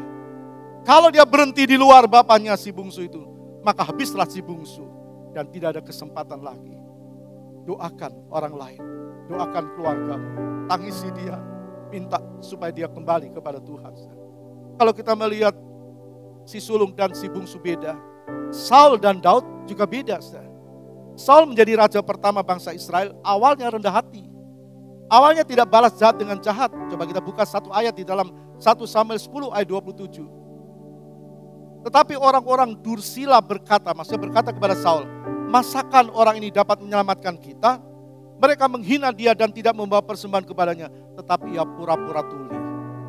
Kalau dia berhenti di luar bapaknya si bungsu itu, maka habislah si bungsu. Dan tidak ada kesempatan lagi. Doakan orang lain. Doakan keluargamu, tangisi dia, minta supaya dia kembali kepada Tuhan. Kalau kita melihat si sulung dan si bungsu beda, Saul dan Daud juga beda. Saul menjadi raja pertama bangsa Israel, awalnya rendah hati. Awalnya tidak balas jahat dengan jahat. Coba kita buka satu ayat di dalam 1 Samuel 10 ayat 27. Tetapi orang-orang dursila maksudnya berkata kepada Saul, masakan orang ini dapat menyelamatkan kita? Mereka menghina dia dan tidak membawa persembahan kepadanya. Tetapi ia pura-pura tuli.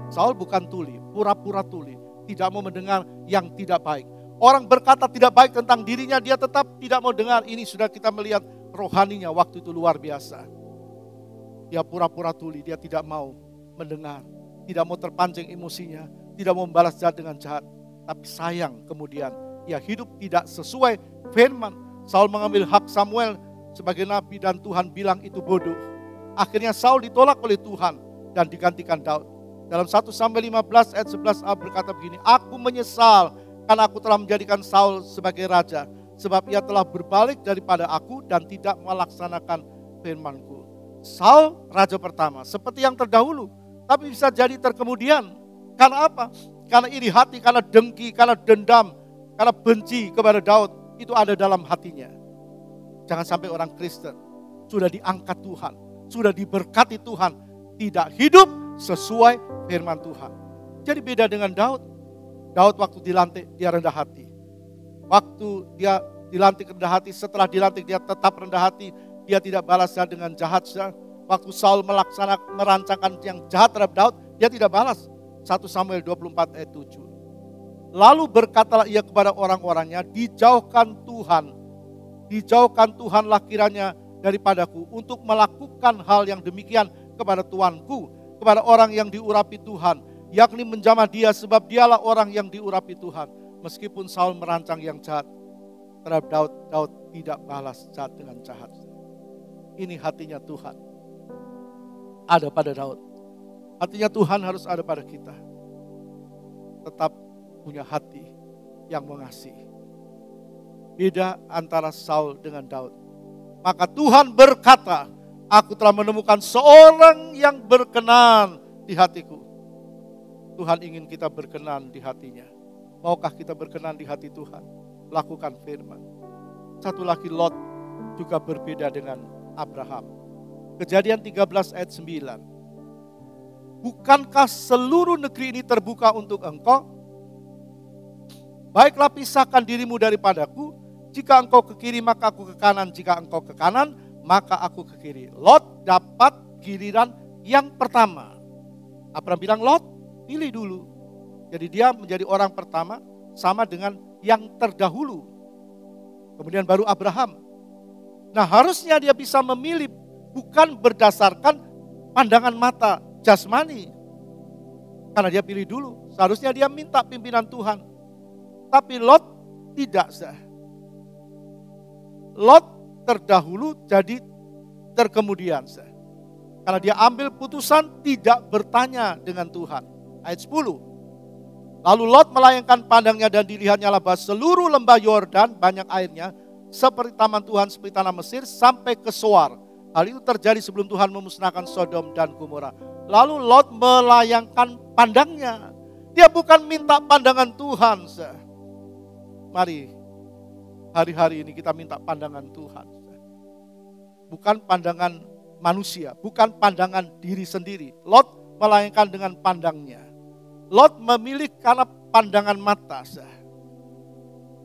Saul bukan tuli, pura-pura tuli. Tidak mau mendengar yang tidak baik. Orang berkata tidak baik tentang dirinya, dia tetap tidak mau dengar. Ini sudah kita melihat rohaninya waktu itu luar biasa. Dia pura-pura tuli, dia tidak mau mendengar. Tidak mau terpancing emosinya. Tidak mau membalas jahat dengan jahat. Tapi sayang kemudian, ia hidup tidak sesuai firman. Saul mengambil hak Samuel sebagai nabi dan Tuhan bilang itu bodoh. Akhirnya Saul ditolak oleh Tuhan dan digantikan Daud. Dalam 1 Samuel 15 ayat 11a berkata begini, aku menyesal karena aku telah menjadikan Saul sebagai raja. Sebab ia telah berbalik daripada aku dan tidak melaksanakan firmanku. Saul raja pertama seperti yang terdahulu. Tapi bisa jadi terkemudian. Karena apa? Karena iri hati, karena dengki, karena dendam, karena benci kepada Daud. itu ada dalam hatinya. Jangan sampai orang Kristen sudah diangkat Tuhan, sudah diberkati Tuhan, tidak hidup sesuai firman Tuhan. Jadi beda dengan Daud. Daud waktu dilantik dia rendah hati. Waktu dia dilantik rendah hati, setelah dilantik dia tetap rendah hati. Dia tidak balas dengan jahat. Waktu Saul merancangkan yang jahat terhadap Daud, dia tidak balas. 1 Samuel 24 ayat 7. Lalu berkatalah ia kepada orang-orangnya, dijauhkan Tuhanlah kiranya daripadaku untuk melakukan hal yang demikian kepada tuanku, kepada orang yang diurapi Tuhan, yakni menjamah dia sebab dialah orang yang diurapi Tuhan. Meskipun Saul merancang yang jahat terhadap Daud, Daud tidak balas jahat dengan jahat. Ini hatinya Tuhan ada pada Daud. Hatinya Tuhan harus ada pada kita. Tetap punya hati yang mengasihi. Beda antara Saul dengan Daud. Maka Tuhan berkata, aku telah menemukan seorang yang berkenan di hatiku. Tuhan ingin kita berkenan di hatinya. Maukah kita berkenan di hati Tuhan? Lakukan firman. Satu lagi Lot juga berbeda dengan Abraham. Kejadian 13 ayat 9. Bukankah seluruh negeri ini terbuka untuk engkau? Baiklah pisahkan dirimu daripadaku. Jika engkau ke kiri maka aku ke kanan. Jika engkau ke kanan maka aku ke kiri. Lot dapat giliran yang pertama. Abraham bilang, Lot pilih dulu. Jadi dia menjadi orang pertama sama dengan yang terdahulu. Kemudian baru Abraham. Nah harusnya dia bisa memilih bukan berdasarkan pandangan mata jasmani. Karena dia pilih dulu. Seharusnya dia minta pimpinan Tuhan. Tapi Lot tidak. Lot terdahulu jadi terkemudian. Karena dia ambil putusan tidak bertanya dengan Tuhan. Ayat 10. Lalu Lot melayangkan pandangnya dan dilihatnya bahwa seluruh lembah Yordan banyak airnya. Seperti taman Tuhan, seperti tanah Mesir sampai ke Soar. Hal itu terjadi sebelum Tuhan memusnahkan Sodom dan Gomora. Lalu Lot melayangkan pandangnya. Dia bukan minta pandangan Tuhan. Mari hari-hari ini kita minta pandangan Tuhan. Bukan pandangan manusia, bukan pandangan diri sendiri. Lot melayangkan dengan pandangnya. Lot memilih karena pandangan mata.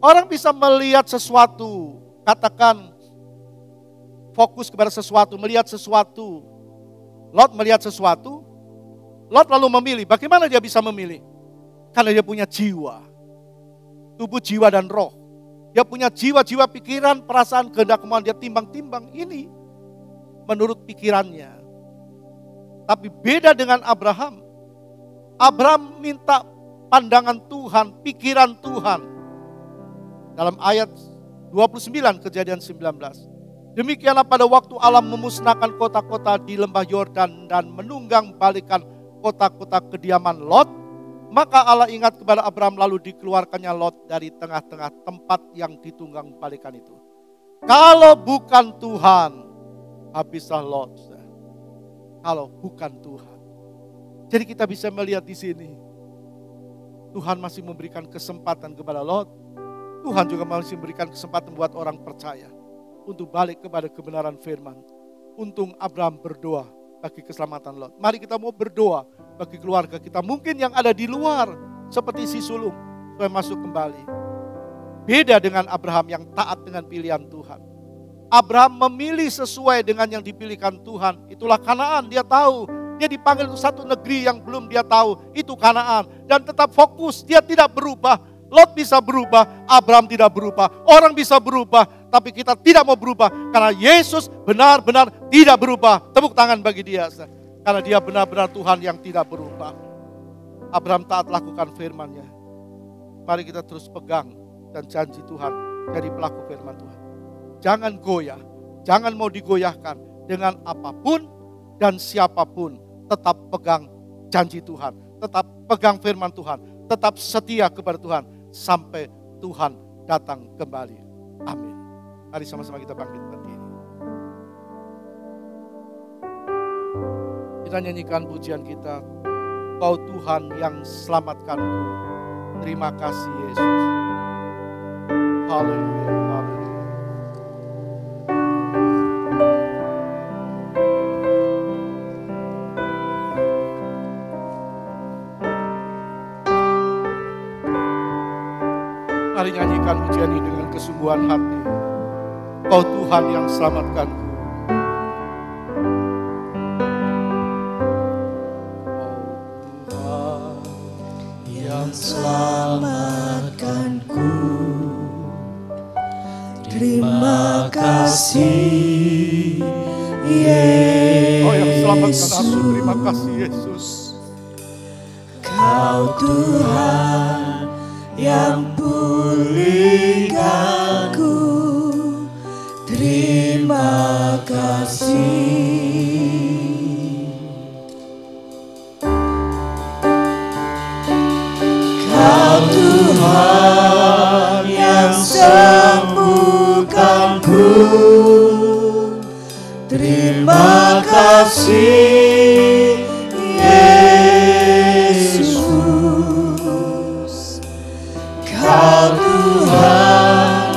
Orang bisa melihat sesuatu, katakan fokus kepada sesuatu, melihat sesuatu. Lot melihat sesuatu, Lot lalu memilih. Bagaimana dia bisa memilih? Karena dia punya jiwa. Tubuh, jiwa, dan roh. Dia punya jiwa-jiwa, pikiran, perasaan, kehendak, kemauan. Dia timbang-timbang ini menurut pikirannya. Tapi beda dengan Abraham. Abraham minta pandangan Tuhan, pikiran Tuhan. Dalam ayat 29 Kejadian 19. Demikianlah pada waktu Allah memusnahkan kota-kota di lembah Yordan dan menunggang balikan kota-kota kediaman Lot. Maka Allah ingat kepada Abraham lalu dikeluarkannya Lot dari tengah-tengah tempat yang ditunggang balikan itu. Kalau bukan Tuhan, habislah Lot. Kalau bukan Tuhan. Jadi kita bisa melihat di sini. Tuhan masih memberikan kesempatan kepada Lot. Tuhan juga masih memberikan kesempatan buat orang percaya. Untuk balik kepada kebenaran firman. Untung Abraham berdoa bagi keselamatan Lot. Mari kita mau berdoa bagi keluarga kita. Mungkin yang ada di luar seperti si sulung. Supaya masuk kembali. Beda dengan Abraham yang taat dengan pilihan Tuhan. Abraham memilih sesuai dengan yang dipilihkan Tuhan. Itulah Kanaan, dia tahu. Dia dipanggil ke satu negeri yang belum dia tahu. Itu Kanaan. Dan tetap fokus, dia tidak berubah. Lot bisa berubah, Abraham tidak berubah. Orang bisa berubah, tapi kita tidak mau berubah. Karena Yesus benar-benar tidak berubah. Tepuk tangan bagi dia. Karena dia benar-benar Tuhan yang tidak berubah. Abraham taat lakukan firman-Nya. Mari kita terus pegang dan janji Tuhan dari pelaku firman Tuhan. Jangan goyah, jangan mau digoyahkan dengan apapun dan siapapun. Tetap pegang janji Tuhan, tetap pegang firman Tuhan, tetap setia kepada Tuhan sampai Tuhan datang kembali. Amin. Mari sama-sama kita bangkit berdiri. Kita nyanyikan pujian kita. Kau Tuhan yang selamatkanku. Terima kasih Yesus. Haleluya. Mari nyanyikan pujian ini dengan kesungguhan hati. Kau Tuhan yang selamatkanku. Selamatkanku, terima kasih Yesus. Oh yang selamatkan aku, terima kasih Yesus. Kau Tuhan yang pulihkanku, terima kasih. Tuhan yang sembuhkanku, terima kasih Yesus. Kau Tuhan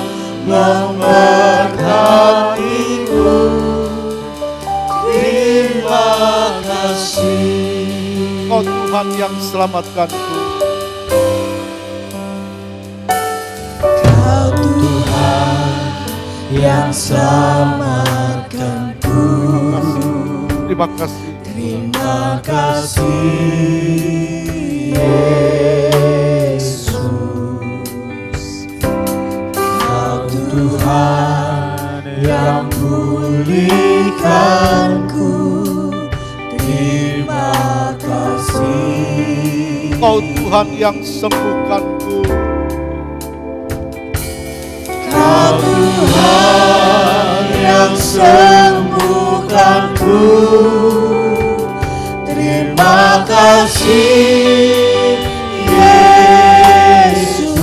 memberkatiku, terima kasih. Kau Tuhan yang selamatkanku. Yang selamatkanku, terima kasih. Terima kasih Yesus. Kau Tuhan yang pulihkanku, terima kasih. Kau Tuhan yang sembuhkanku. Kau Tuhan yang sembuhkanku, terima kasih Yesus.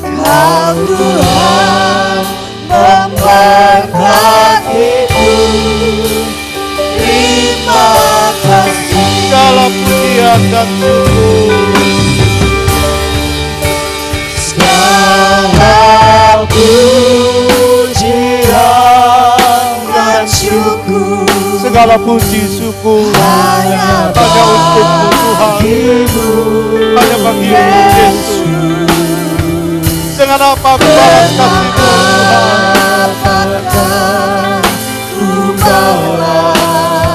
Kau Tuhan memberkatiku, terima kasih. Segala pujian dan syukur, segala pujian dan syukur, segala puji syukur hanya untukmu Tuhan, hanya bagimu Yesus. Dengan apa aku balas kasih-Mu Tuhan?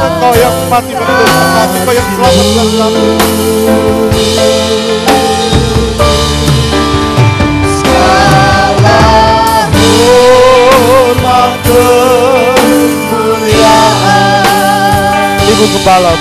Engkau yang mati menebuskan kami, Engkau yang selamatkan kami. Ibu Gembala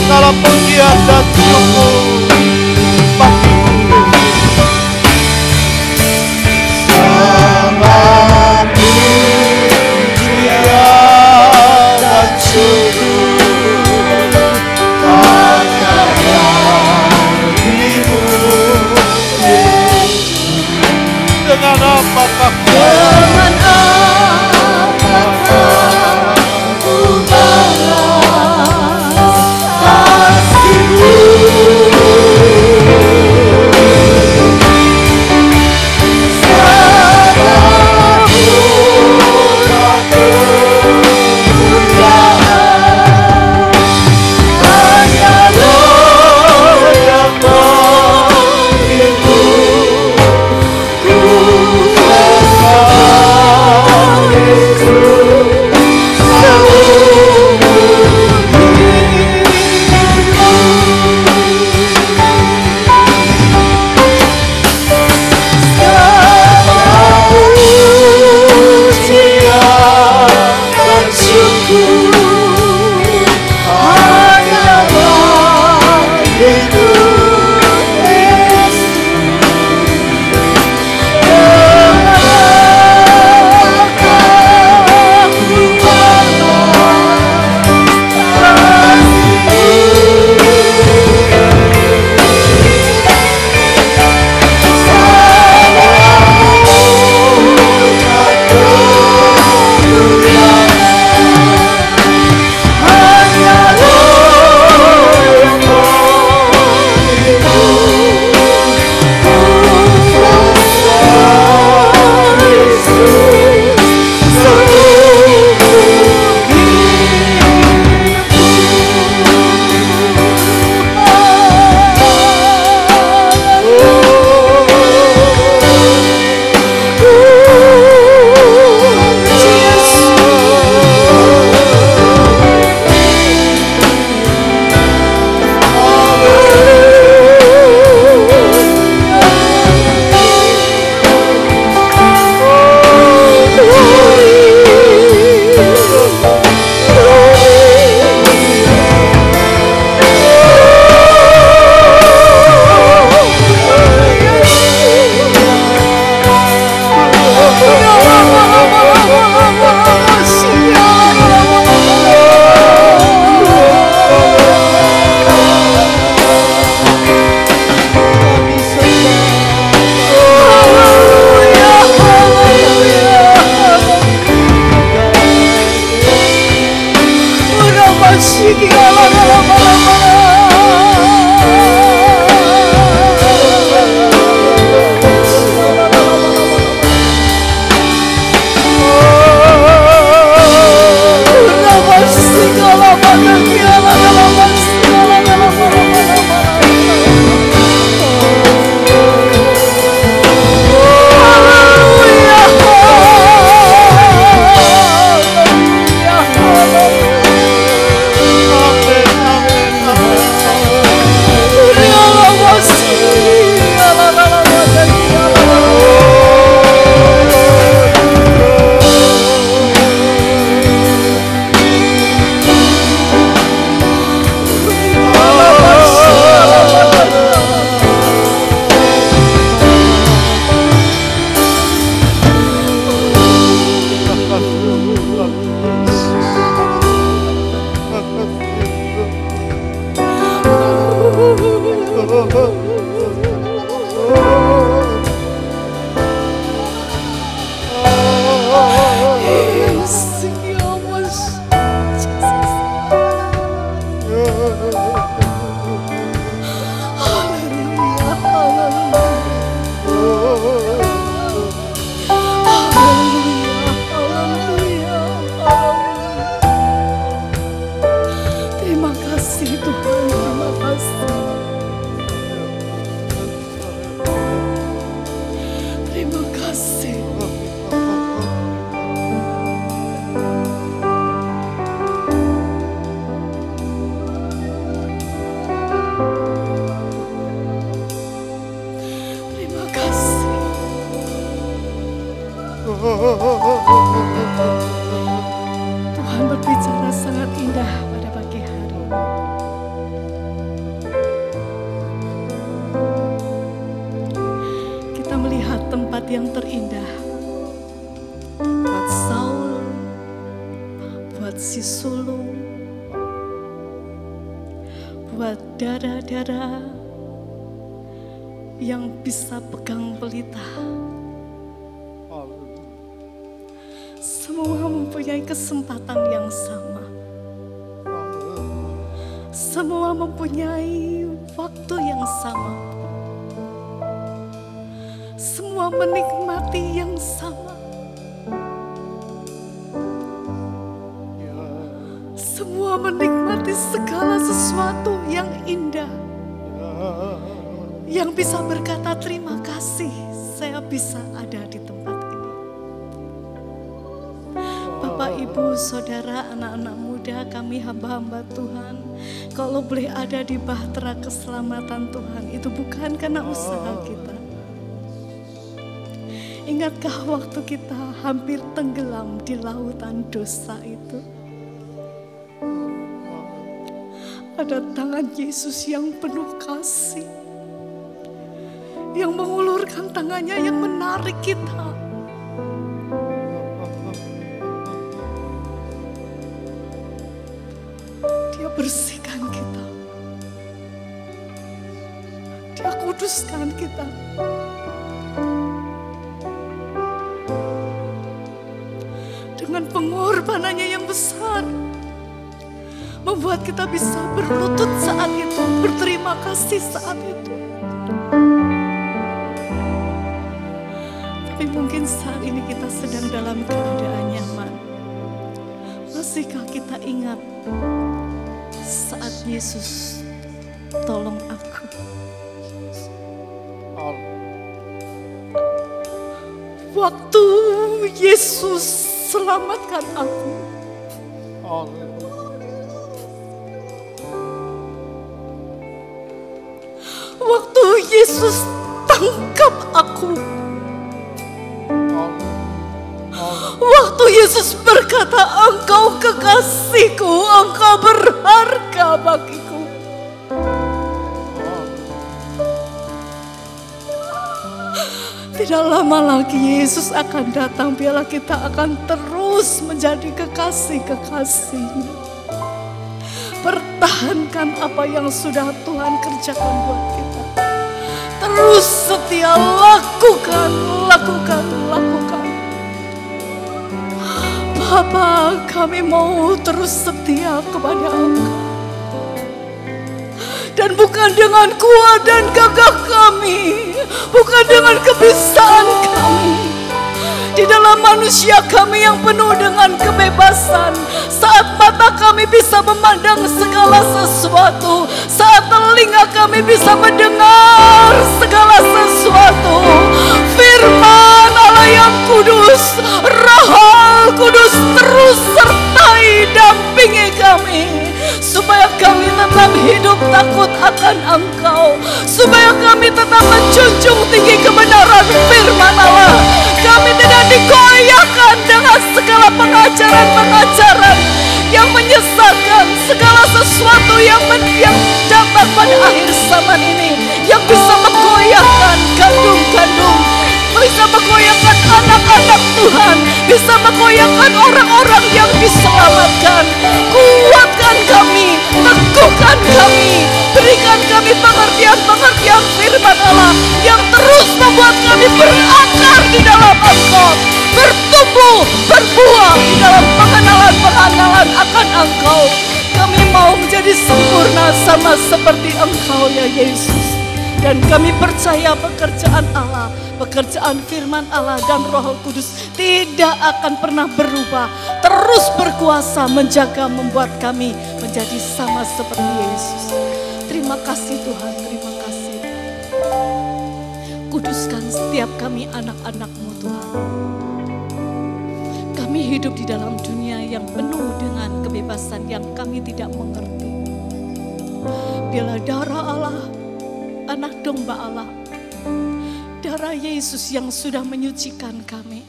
segala pujian dan syukur bagimu Yesus. Segala pujian dan syukur hanya Tuhan berbicara sangat indah pada pagi hari ini. Kita melihat tempat yang terindah buat Saul, buat si sulung, buat darah-darah yang bisa pegang pelita. Semua mempunyai kesempatan yang sama. Semua mempunyai waktu yang sama. Semua menikmati yang sama. Semua menikmati segala sesuatu yang indah. Yang bisa berkata terima kasih, saya bisa ada di tempat ini. Bapak, Ibu, Saudara, anak-anak muda, kami hamba-hamba Tuhan, kalau boleh ada di bahtera keselamatan Tuhan, itu bukan karena usaha kita. Ingatkah waktu kita hampir tenggelam di lautan dosa itu? Ada tangan Yesus yang penuh kasih, yang mengulurkan tangannya, yang menarik kita. Dia bersihkan kita. Dia kuduskan kita. Dengan pengorbanannya yang besar, membuat kita bisa berlutut saat itu, berterima kasih saat itu. Tapi mungkin saat ini kita sedang dalam keadaan nyaman. Masihkah kita ingat saat Yesus tolong aku? Waktu Yesus selamatkan aku. Waktu Yesus tangkap aku. Waktu Yesus berkata, engkau kekasihku, engkau berharga bagiku. Tidak lama lagi Yesus akan datang, biarlah kita akan terus menjadi kekasih-kekasih-Nya. Pertahankan apa yang sudah Tuhan kerjakan buat kita. Terus setia, lakukan. Bapa, kami mau terus setia kepada Engkau. Dan bukan dengan kuat dan gagah kami, bukan dengan kebiasaan kami. Di dalam manusia kami yang penuh dengan kebebasan, saat mata kami bisa memandang segala sesuatu, saat telinga kami bisa mendengar segala sesuatu. Firman Allah yang kudus, Roh Kudus terus sertai dampingi kami, supaya kami tetap hidup takut akan Engkau, supaya kami tetap menjunjung tinggi kebenaran firman Allah. Kami tidak digoyahkan dengan segala pengajaran-pengajaran yang menyesatkan, segala sesuatu yang datang pada akhir zaman ini, yang bisa menggoyahkan gandum-gandum, bisa menggoyahkan anak-anak Tuhan, bisa menggoyahkan orang-orang yang diselamatkan. Kuatkan kami, teguhkan kami, berikan kami pengertian-pengertian firman Allah yang terus membuat kami berakar di dalam Engkau, bertumbuh, berbuah di dalam pengenalan-pengenalan akan Engkau. Kami mau menjadi sempurna sama seperti Engkau ya Yesus. Dan kami percaya pekerjaan Allah, pekerjaan firman Allah dan Roh Kudus tidak akan pernah berubah, terus berkuasa menjaga, membuat kami menjadi sama seperti Yesus. Terima kasih Tuhan, terima kasih. Kuduskan setiap kami anak-anak-Mu Tuhan. Kami hidup di dalam dunia yang penuh dengan kebebasan yang kami tidak mengerti. Biarlah darah Allah, anak domba Allah, darah Yesus yang sudah menyucikan kami,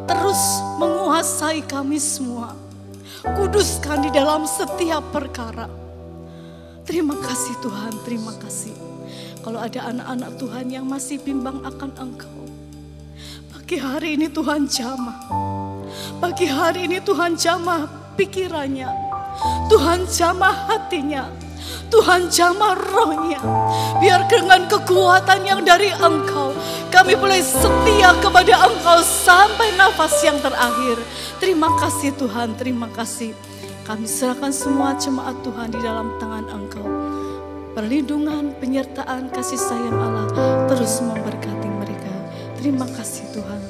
terus menguasai kami semua. Kuduskan di dalam setiap perkara. Terima kasih Tuhan, terima kasih. Kalau ada anak-anak Tuhan yang masih bimbang akan Engkau, pagi hari ini Tuhan jamah. Pagi hari ini Tuhan jamah pikirannya, Tuhan jamah hatinya, Tuhan jamah rohnya. Biar dengan kekuatan yang dari Engkau, kami boleh setia kepada Engkau sampai nafas yang terakhir. Terima kasih Tuhan, terima kasih. Kami serahkan semua jemaat Tuhan di dalam tangan Engkau. Perlindungan, penyertaan, kasih sayang Allah terus memberkati mereka. Terima kasih Tuhan.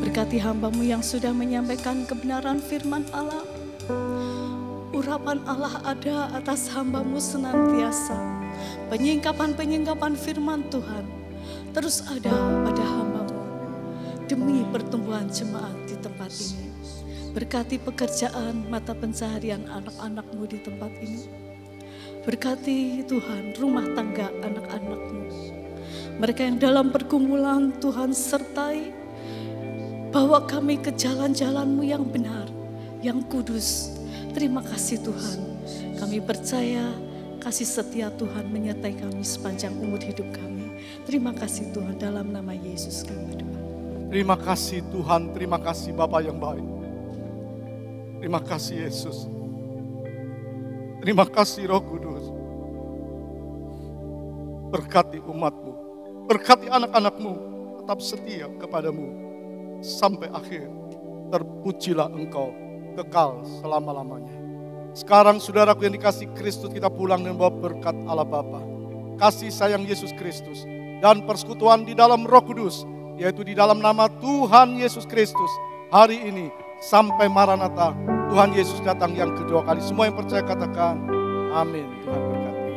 Berkati hamba-Mu yang sudah menyampaikan kebenaran firman Allah. Urapan Allah ada atas hamba-Mu senantiasa. Penyingkapan-penyingkapan firman Tuhan terus ada pada hamba-Mu demi pertumbuhan jemaat di tempat ini. Berkati pekerjaan mata pencaharian anak-anak-Mu di tempat ini. Berkati Tuhan rumah tangga anak-anak-Mu. Mereka yang dalam pergumulan Tuhan sertai. Bawa kami ke jalan-jalan-Mu yang benar, yang kudus. Terima kasih Tuhan. Kami percaya kasih setia Tuhan menyertai kami sepanjang umur hidup kami. Terima kasih Tuhan, dalam nama Yesus kami berdoa. Terima kasih Tuhan, terima kasih Bapa yang baik. Terima kasih Yesus. Terima kasih Roh Kudus. Berkati umat-Mu, berkati anak-anak-Mu, tetap setia kepadamu sampai akhir. Terpujilah Engkau kekal selama-lamanya. Sekarang saudaraku yang dikasih Kristus, kita pulang dan bawa berkat Allah Bapa, kasih sayang Yesus Kristus, dan persekutuan di dalam Roh Kudus, yaitu di dalam nama Tuhan Yesus Kristus, hari ini sampai Maranatha, Tuhan Yesus datang yang kedua kali. Semua yang percaya katakan amin. Tuhan berkati.